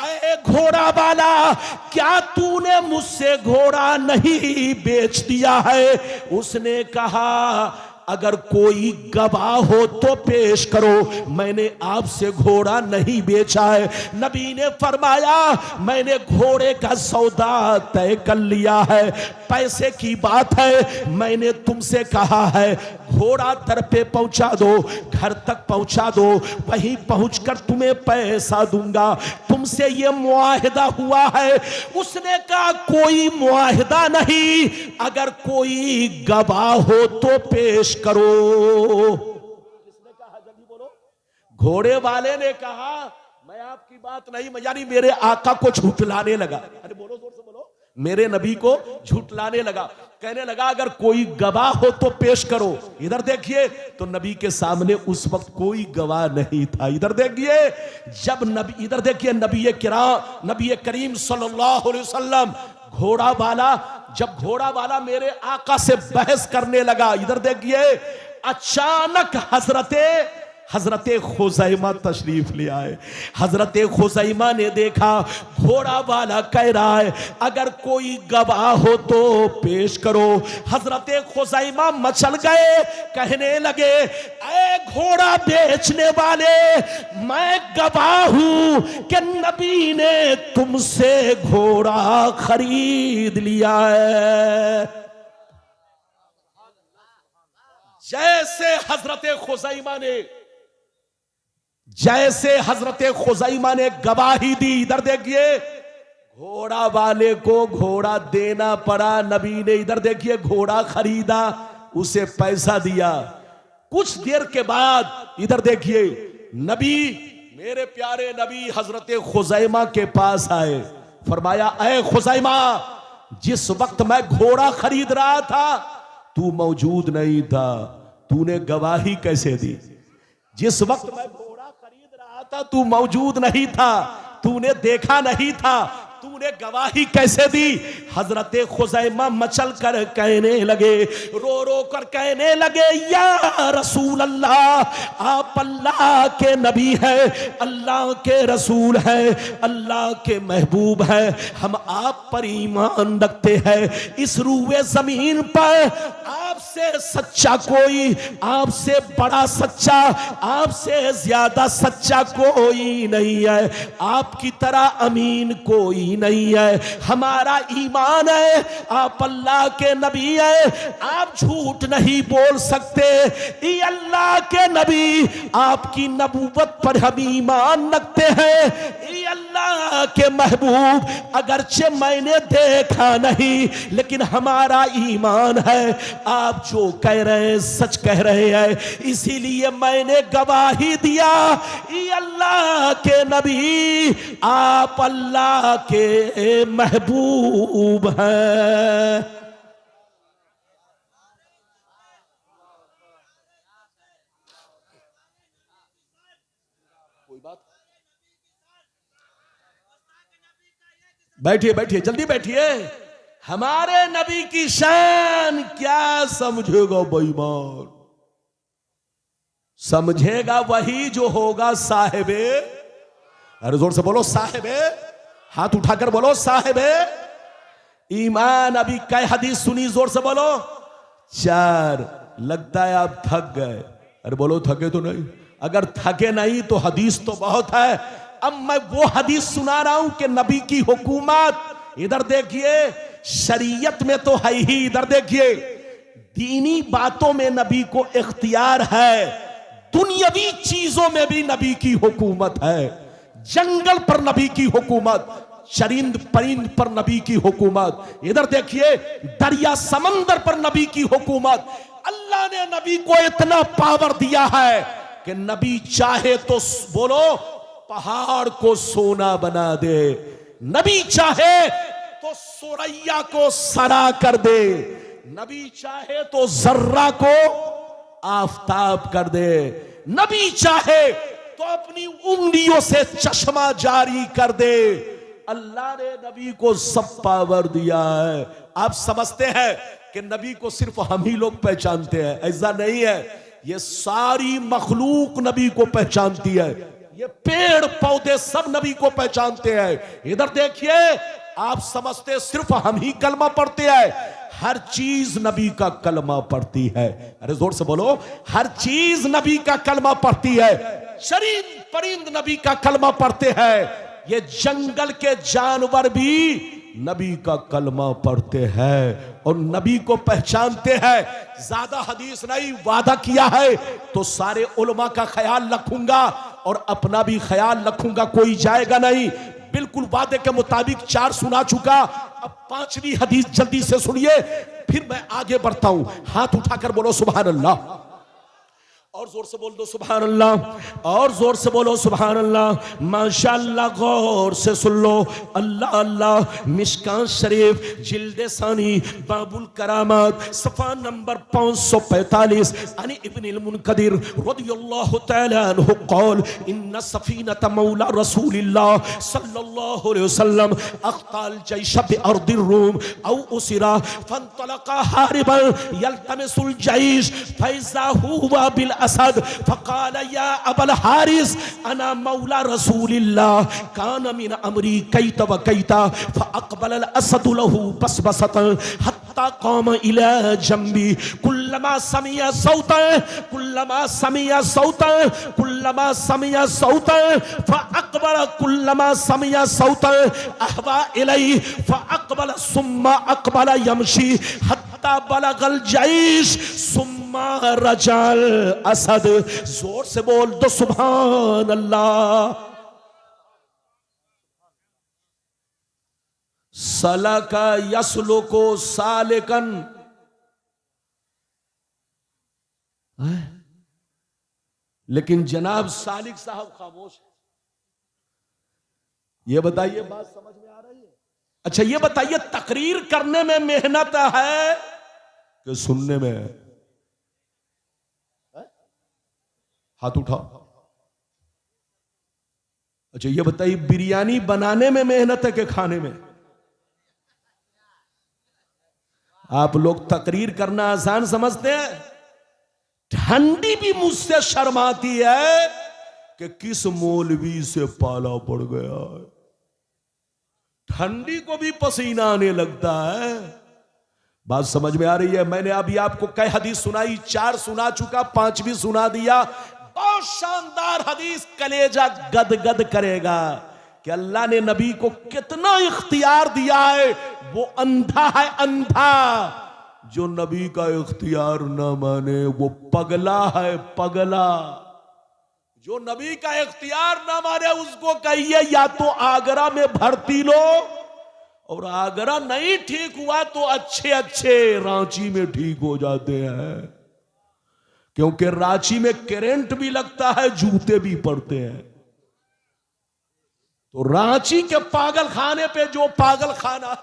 ऐ घोड़ा वाला, क्या तूने मुझसे घोड़ा नहीं बेच दिया है? उसने कहा, अगर कोई गवाह हो तो पेश करो, मैंने आपसे घोड़ा नहीं बेचा है। नबी ने फरमाया, मैंने घोड़े का सौदा तय कर लिया है, पैसे की बात है। मैंने तुमसे कहा है घोड़ा दर पे पहुंचा दो, घर तक पहुंचा दो, वहीं पहुंचकर तुम्हें पैसा दूंगा। तुमसे ये मुआहिदा हुआ है। उसने कहा, कोई मुआहिदा नहीं, अगर कोई गवाह हो तो पेश करो। किसने कहा? जल्दी बोलो। घोड़े वाले ने कहा, मैं आपकी बात नहीं, यानी मेरे आका को झूठलाने लगा। अरे बोलो, जोर से बोलो। मेरे नबी को झूठलाने लगा। कहने लगा, अगर कोई गवाह हो तो पेश करो। इधर देखिए, तो नबी के सामने उस वक्त कोई गवाह नहीं था। इधर देखिए, जब नबी, इधर देखिए, नबी करीम सल्लल्लाहु अलैहि वसल्लम, घोड़ा वाला, जब घोड़ा वाला मेरे आका से बहस करने लगा, इधर देखिए, अचानक हजरत खुज़ैमा तशरीफ ले आए। हजरत खुज़ैमा ने देखा घोड़ा वाला कह रहा है, अगर कोई गवाह हो तो पेश करो। हजरत खुज़ैमा मचल गए, कहने लगे, ऐ घोड़ा बेचने वाले, मैं गवाह हूं कि नबी ने तुमसे घोड़ा खरीद लिया है। जैसे हजरत खुज़ैमा ने गवाही दी, इधर देखिए, घोड़ा वाले को घोड़ा देना पड़ा। नबी ने, इधर देखिए, घोड़ा खरीदा, उसे पैसा दिया। कुछ देर के बाद इधर देखिए, नबी, मेरे प्यारे नबी हजरत खुज़ैमा के पास आए। फरमाया, ऐ खुज़ैमा, जिस वक्त मैं घोड़ा खरीद रहा था तू मौजूद नहीं था, तूने गवाही कैसे दी? जिस वक्त मैं घोड़ा खरीद रहा था तू मौजूद नहीं था, तूने देखा नहीं था, तूने गवाही कैसे दी? हजरत खुजैमा मचल कर कहने लगे, रो रो कर कहने लगे, या रसूल अल्लाह, आप अल्लाह के नबी है, अल्लाह के रसूल है, अल्लाह के महबूब है, हम आप पर ईमान रखते हैं। इस रूए जमीन पर आपसे सच्चा कोई, आपसे बड़ा सच्चा, आपसे ज्यादा सच्चा कोई नहीं है, आपकी तरह अमीन कोई नहीं है। हमारा ईमान है आप अल्लाह के नबी है, आप झूठ नहीं बोल सकते। ये अल्लाह के नबी, आपकी नबूवत पर हम ईमान रखते हैं। ये अल्लाह के महबूब, अगरचे मैंने देखा नहीं लेकिन हमारा ईमान है, आप जो कह रहे हैं सच कह रहे हैं, इसीलिए मैंने गवाही दिया। ये अल्लाह के नबी, आप अल्लाह के महबूब हैं। कोई बात? बैठिए बैठिए, जल्दी बैठिए। हमारे नबी की शान क्या समझेगा बेईमान? समझेगा वही जो होगा साहिबे, अरे जोर से बोलो साहिबे, हाथ उठाकर बोलो साहिबे ईमान। अभी कई हदीस सुनी, जोर से बोलो 4। लगता है आप थक गए, अरे बोलो थके तो नहीं। अगर थके नहीं तो हदीस तो बहुत है। अब मैं वो हदीस सुना रहा हूं कि नबी की हुकूमत, इधर देखिए, शरीयत में तो है ही, इधर देखिए, दीनी बातों में नबी को इख्तियार है, दुनियावी चीजों में भी नबी की हुकूमत है। जंगल पर नबी की हुकूमत, चरिंद परिंद पर नबी की हुकूमत, इधर देखिए, दरिया समंदर पर नबी की हुकूमत। अल्लाह ने नबी को इतना पावर दिया है कि नबी चाहे तो बोलो पहाड़ को सोना बना दे, नबी चाहे तो सुरैया को सरा कर दे, नबी चाहे तो जर्रा को आफताब कर दे, नबी चाहे तो अपनी उंगलियों से चश्मा जारी कर दे। अल्लाह ने नबी को सब पावर दिया है। आप समझते हैं कि नबी को सिर्फ हम ही लोग पहचानते हैं, ऐसा नहीं है। ये सारी मखलूक नबी को पहचानती है, ये पेड़ पौधे सब नबी को पहचानते हैं। इधर देखिए, आप समझते सिर्फ हम ही कलमा पढ़ते हैं, हर चीज नबी का कलमा पढ़ती है। अरे जोर से बोलो, हर चीज नबी का कलमा पढ़ती है। चरिंद परिंद नबी का कलमा पढ़ते हैं, ये जंगल के जानवर भी नबी का कलमा पढ़ते हैं और नबी को पहचानते हैं। ज्यादा हदीस नहीं, वादा किया है तो सारे उलमा का ख्याल रखूंगा और अपना भी ख्याल रखूंगा, कोई जाएगा नहीं। बिल्कुल वादे के मुताबिक 4 सुना चुका, अब 5वीं हदीस जल्दी से सुनिए, फिर मैं आगे बढ़ता हूं। हाथ उठाकर बोलो सुभान अल्लाह, और जोर से बोल दो सुभान अल्लाह, और जोर से बोलो सुभान अल्लाह। माशाअल्लाह, गौर से सुन लो। अल्लाह अल्लाह, मिशकात शरीफ जिल्द सानी बाबुल करामात सफा नंबर 545, अनि इब्नुल मुनकदिर रदियल्लाहु तआला अन्हु क़ाल इन्ना सफीनत मौला रसूलिल्लाह सल्लल्लाहु अलैहि वसल्लम अख्ताल जैश बि अर्दिर रूम औ उसिरा फंतलका हारिबन यल्तमिसुल जैश फैज़ा हुवा बिल असद फकाल या अबल हारिस अना मौला रसूलिल्लाह कान मिन अमरी कैत व कैता फअक़बल अल असद लहू बसबसतन हत्ता क़ाम इला जंबी कुल्लमा समिया सौतन कुल्लमा समिया सौतन कुल्लमा समिया सौतन फअक़बल कुल्लमा समिया सौतन अहवा इलैहि फअक़बल सुम्मा अक़बल यमशी हत्ता बलगल जैश सुम्मा रजल असद। जोर से बोल दो सुभान अल्लाह। सलका यसलुको सालिकन, लेकिन जनाब सालिक साहब खामोश है। ये बताइए, बात समझ में आ रही है? अच्छा ये बताइए, तकरीर करने में मेहनत है कि सुनने में है? हाथ उठाओ। अच्छा ये बताइए, बिरयानी बनाने में मेहनत है कि खाने में? आप लोग तकरीर करना आसान समझते हैं। ठंडी भी मुझसे शर्माती है कि किस मौलवी से पाला पड़ गया है। ठंडी को भी पसीना आने लगता है। बात समझ में आ रही है? मैंने अभी आपको कई हदीस सुनाई, 4 सुना चुका, 5वीं सुना दिया। बहुत शानदार हदीस, कलेजा गद गद करेगा कि अल्लाह ने नबी को कितना इख्तियार दिया है। वो अंधा है, अंधा। जो नबी का इख्तियार ना माने वो पगला है, पगला। जो नबी का इख्तियार ना माने उसको कहिए या तो आगरा में भर्ती लो, और आगरा नहीं ठीक हुआ तो अच्छे अच्छे रांची में ठीक हो जाते हैं, क्योंकि रांची में करंट भी लगता है, जूते भी पड़ते हैं। तो रांची के पागल खाने पे जो पागल खाना,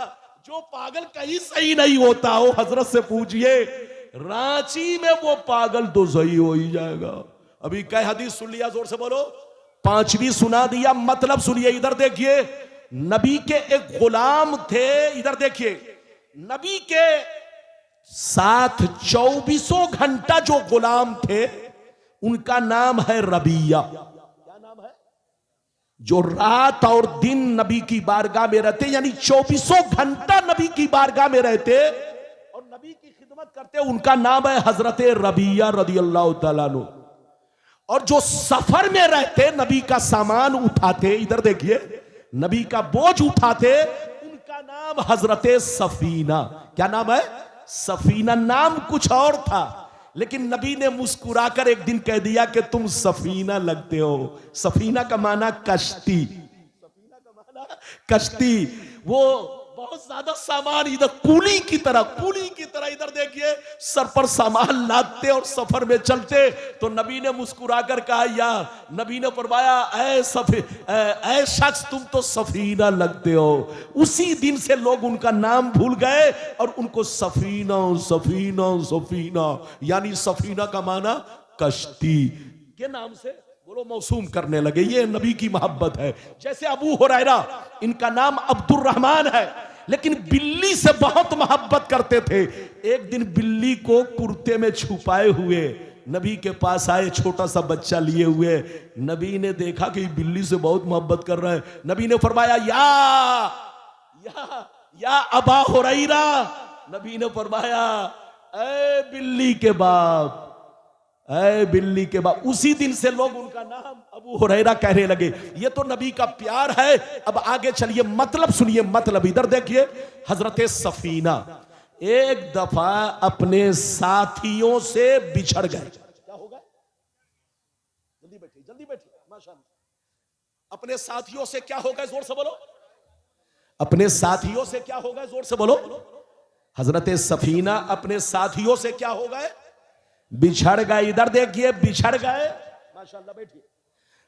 जो पागल कहीं सही नहीं होता हो, हजरत से पूछिए, रांची में वो पागल तो सही हो ही जाएगा। अभी कई हदीस सुन लिया, जोर से बोलो। 5वीं सुना दिया, मतलब सुनिए। इधर देखिए, नबी के एक गुलाम थे। इधर देखिए, नबी के साथ 24 घंटा जो गुलाम थे उनका नाम है रबिया। क्या नाम है? जो रात और दिन नबी की बारगाह में रहते, यानी 24 घंटा नबी की बारगाह में रहते और नबी की खिदमत करते, उनका नाम है हजरत रबिया रदियल्लाहु ताला अन्हु। और जो सफर में रहते, नबी का सामान उठाते, इधर देखिए, नबी का बोझ उठाते, उनका नाम हजरत सफीना। क्या नाम है? सफीना। नाम कुछ और था, लेकिन नबी ने मुस्कुराकर एक दिन कह दिया कि तुम सफीना लगते हो। सफीना का माना कश्ती, सफीना का माना कश्ती। वो बहुत ज्यादा सामान, इधर कूली की तरह, कूली की तरह इधर देखिए, सर पर सामान लादते और सफर में चलते। तो नबी ने मुस्कुराकर कहा, या नबी ने फरमाया, ऐ शख्स तुम तो सफीना लगते हो। उसी दिन से लोग उनका नाम भूल गए और उनको सफीना सफीना सफीना, यानी सफीना का माना कश्ती के नाम से बोलो मौसूम करने लगे। ये नबी की मोहब्बत है। जैसे अबू हुरैरा, इनका नाम अब्दुर्रहमान है, लेकिन बिल्ली से बहुत मोहब्बत करते थे। एक दिन बिल्ली को कुर्ते में छुपाए हुए नबी के पास आए, छोटा सा बच्चा लिए हुए। नबी ने देखा कि बिल्ली से बहुत मोहब्बत कर रहा है। नबी ने फरमाया, या अबा हुरैरा। नबी ने फरमाया, ऐ बिल्ली के बाप, ऐ बिल्ली के बाप। उसी दिन से लोग उनका नाम अबू हुरैरा कहने लगे। ये तो नबी का प्यार है। अब आगे चलिए, मतलब सुनिए, मतलब इधर देखिए। हजरत सफीना एक दफा अपने साथियों से बिछड़ गए। क्या होगा? जल्दी बैठिए, जल्दी बैठिए, माशाअल्लाह। अपने साथियों से क्या हो गए? जोर से बोलो। अपने साथियों से क्या हो गए? जोर से बोलो। हजरत सफीना अपने साथियों से क्या हो गए? बिछड़ गए। इधर देखिए, बिछड़ गए। माशाअल्लाह, बैठिए,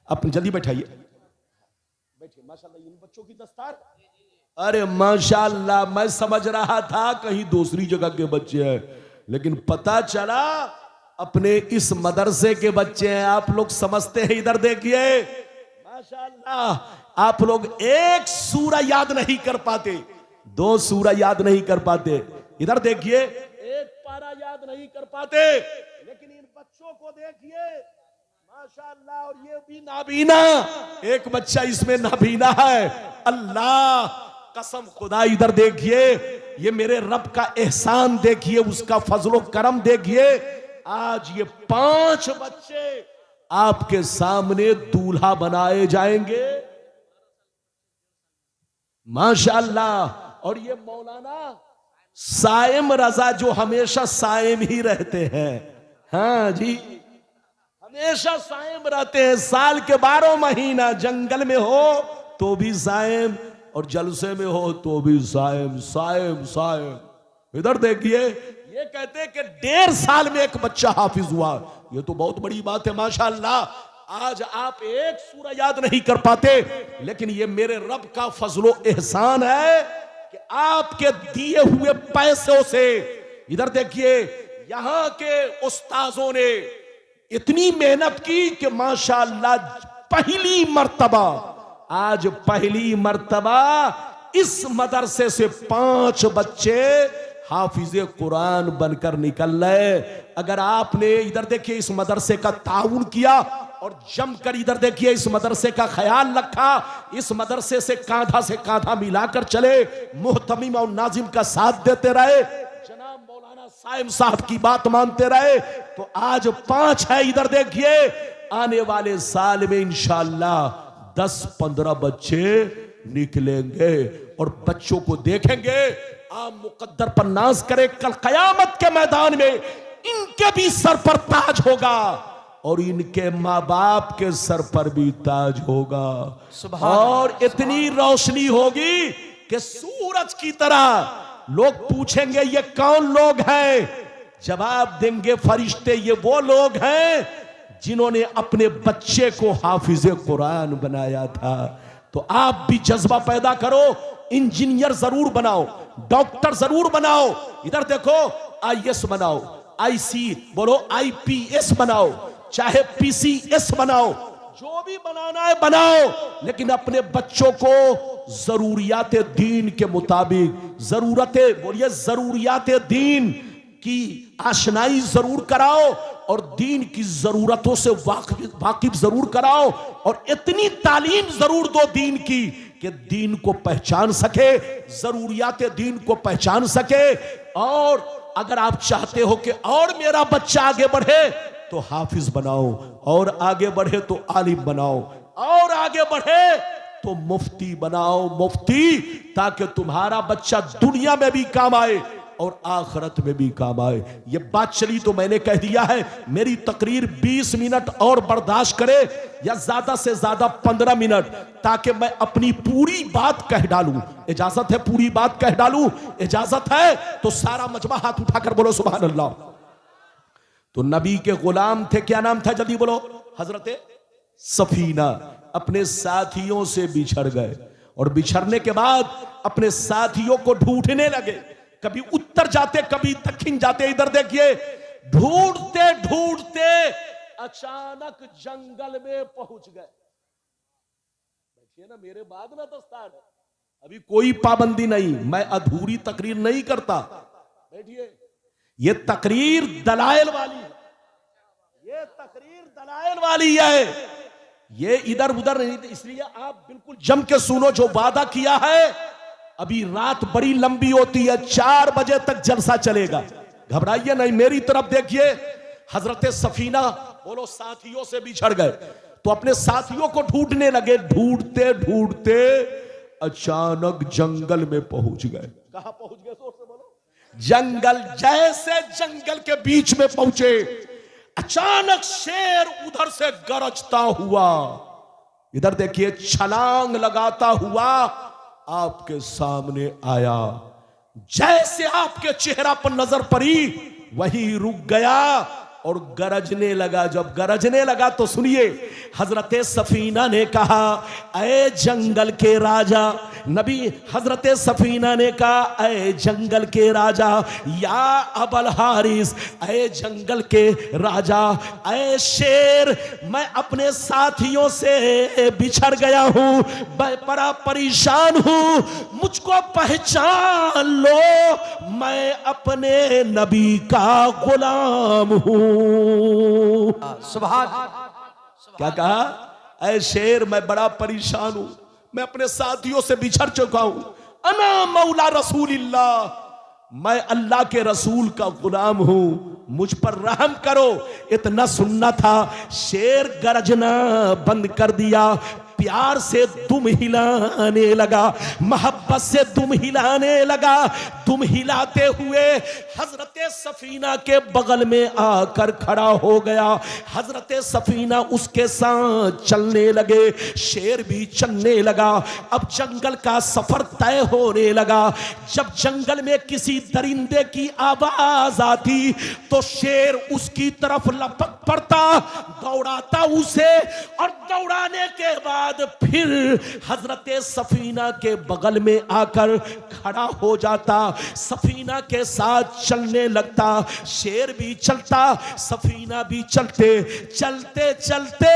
अपनी जल्दी बैठाइए, बैठिए। माशाअल्लाह, इन बच्चों की दस्तार, अरे माशाअल्लाह, मैं समझ रहा था कहीं दूसरी जगह के बच्चे हैं, लेकिन पता चला अपने इस मदरसे के बच्चे हैं। आप लोग समझते हैं। इधर देखिए, माशाअल्लाह, आप लोग एक सूरा याद नहीं कर पाते, 2 सूरा याद नहीं कर पाते। इधर देखिए, एक पारा याद नहीं कर पाते, लेकिन इन बच्चों को देखिए, माशाअल्लाह। और ये भी नाबीना, एक बच्चा इसमें नाबीना है। अल्लाह कसम खुदा, इधर देखिए, ये मेरे रब का एहसान देखिए, उसका फजलो करम देखिए। आज ये 5 बच्चे आपके सामने दूल्हा बनाए जाएंगे, माशाअल्लाह। और ये मौलाना साइम रजा, जो हमेशा साइम ही रहते हैं। हाँ जी, हमेशा साइम रहते हैं। साल के 12 महीना जंगल में हो तो भी साइम, और जलसे में हो तो भी साइम, साइम, साइम। इधर देखिए, ये कहते हैं कि 1.5 साल में एक बच्चा हाफिज हुआ। ये तो बहुत बड़ी बात है, माशाअल्लाह। आज आप एक सूरा याद नहीं कर पाते, लेकिन ये मेरे रब का फजलो एहसान है कि आपके दिए हुए पैसों से, इधर देखिए, यहां के उस्ताजों ने इतनी मेहनत की कि माशाअल्लाह पहली मर्तबा आज पहली मर्तबा इस मदरसे से 5 बच्चे हाफिजे कुरान बनकर निकल रहे। अगर आपने इधर देखिए इस मदरसे का ताउन किया और जमकर इधर देखिए इस मदरसे का ख्याल रखा, इस मदरसे से कांधा मिलाकर चले, मुहतमिम और नाजिम का साथ देते रहे, जनाब मौलाना साइम साहब की बात मानते रहे, तो आज 5 है। इधर देखिए आने वाले साल में इंशाअल्लाह 10-15 बच्चे निकलेंगे और बच्चों को देखेंगे, आप मुकद्दर पर नाज करें, कल कयामत के मैदान में इनके भी सर पर ताज होगा और इनके माँ बाप के सर पर भी ताज होगा और इतनी रोशनी होगी कि सूरज की तरह। लोग पूछेंगे ये कौन लोग हैं, जवाब देंगे फरिश्ते ये वो लोग हैं जिन्होंने अपने बच्चे को हाफिज कुरान बनाया था। तो आप भी जज्बा पैदा करो, इंजीनियर जरूर बनाओ, डॉक्टर जरूर बनाओ, इधर देखो आईएएस बनाओ, आईसी बोलो आईपीएस बनाओ, चाहे पीसीएस बनाओ, जो भी बनाना है बनाओ, लेकिन अपने बच्चों को जरूरियात दीन के मुताबिक, जरूरियात दीन की आशनाई जरूर कराओ और दीन की जरूरतों से वाकिफ जरूर कराओ और इतनी तालीम जरूर दो दीन की कि दीन को पहचान सके, जरूरियात दीन को पहचान सके। और अगर आप चाहते हो कि और मेरा बच्चा आगे बढ़े तो हाफिज बनाओ, और आगे बढ़े तो आलिम बनाओ, और आगे बढ़े तो मुफ्ती बनाओ, मुफ्ती, ताकि तुम्हारा बच्चा दुनिया में भी काम आए और आखिरत में भी काम आए। ये बात चली तो मैंने कह दिया है। मेरी तकरीर 20 मिनट और बर्दाश्त करे या ज्यादा से ज्यादा 15 मिनट, ताकि मैं अपनी पूरी बात कह डालूं। इजाजत है पूरी बात कह डालूं? इजाजत है तो सारा मजमा हाथ उठाकर बोलो सुभान अल्लाह। तो नबी के गुलाम थे, क्या नाम था जल्दी बोलो? हजरत सफीना अपने साथियों से बिछड़ गए और बिछड़ने के बाद अपने साथियों को ढूंढने लगे। कभी उत्तर जाते, कभी दक्षिण जाते। इधर देखिए ढूंढते ढूंढते अचानक जंगल में पहुंच गए। देखिए ना, मेरे बाद ना दस्तार है, अभी कोई पाबंदी नहीं, मैं अधूरी तकरीर नहीं करता। बैठिए, ये तकरीर दलाइल वाली है, ये तकरीर दलाइल वाली है, ये इधर उधर नहीं। इसलिए आप बिल्कुल जम के सुनो। जो वादा किया है, अभी रात बड़ी लंबी होती है, 4 बजे तक जलसा चलेगा, घबराइए नहीं। मेरी तरफ देखिए, हजरत सफीना बोलो साथियों से बिछड़ गए तो अपने साथियों को ढूंढने लगे। ढूंढते ढूंढते अचानक जंगल में पहुंच गए। कहां पहुंच गए? जोर से बोलो। जंगल। जैसे जंगल के बीच में पहुंचे, अचानक शेर उधर से गरजता हुआ, इधर देखिए छलांग लगाता हुआ आपके सामने आया। जैसे आपके चेहरा पर नजर पड़ी, वहीं रुक गया और गरजने लगा। जब गरजने लगा तो सुनिए, हजरत सफीना ने कहा, ऐ जंगल के राजा। नबी हजरत सफीना ने कहा, ऐ जंगल के राजा, या अबल हारिस, ऐ जंगल के राजा, ऐ शेर, मैं अपने साथियों से बिछड़ गया हूं, मैं बड़ा परेशान हूं, मुझको पहचान लो, मैं अपने नबी का गुलाम हूं। सुभान। क्या कहा? ऐ शेर, मैं बड़ा परेशान हूं, मैं अपने साथियों से बिछड़ चुका हूं। अना मौला रसूलिल्लाह, मैं अल्लाह के रसूल का गुलाम हूं, मुझ पर रहम करो। इतना सुनना था, शेर गरजना बंद कर दिया, प्यार से दुम हिलाने लगा, मोहब्बत से दुम हिलाने लगा। दुम हिलाते हुए हजरत सफीना के बगल में आकर खड़ा हो गया। हजरत सफीना उसके साथ चलने लगे, शेर भी चलने लगा। अब जंगल का सफर तय होने लगा। जब जंगल में किसी दरिंदे की आवाज आती तो शेर उसकी तरफ लपक पड़ता, दौड़ाता उसे, और दौड़ाने के बाद फिर हजरत सफीना के बगल में आकर खड़ा हो जाता, सफीना के साथ चलने लगता। शेर भी चलता, सफीना भी चलते, चलते चलते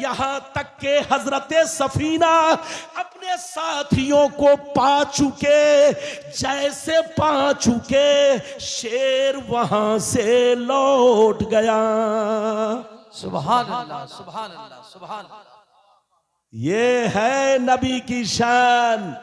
यहां तक के हजरत सफीना अपने साथियों को पा चुके। जैसे पा चुके, शेर वहां से लौट गया। सुभान अल्लाह, सुभान अल्लाह, सुभान अल्लाह। ये है नबी की शान।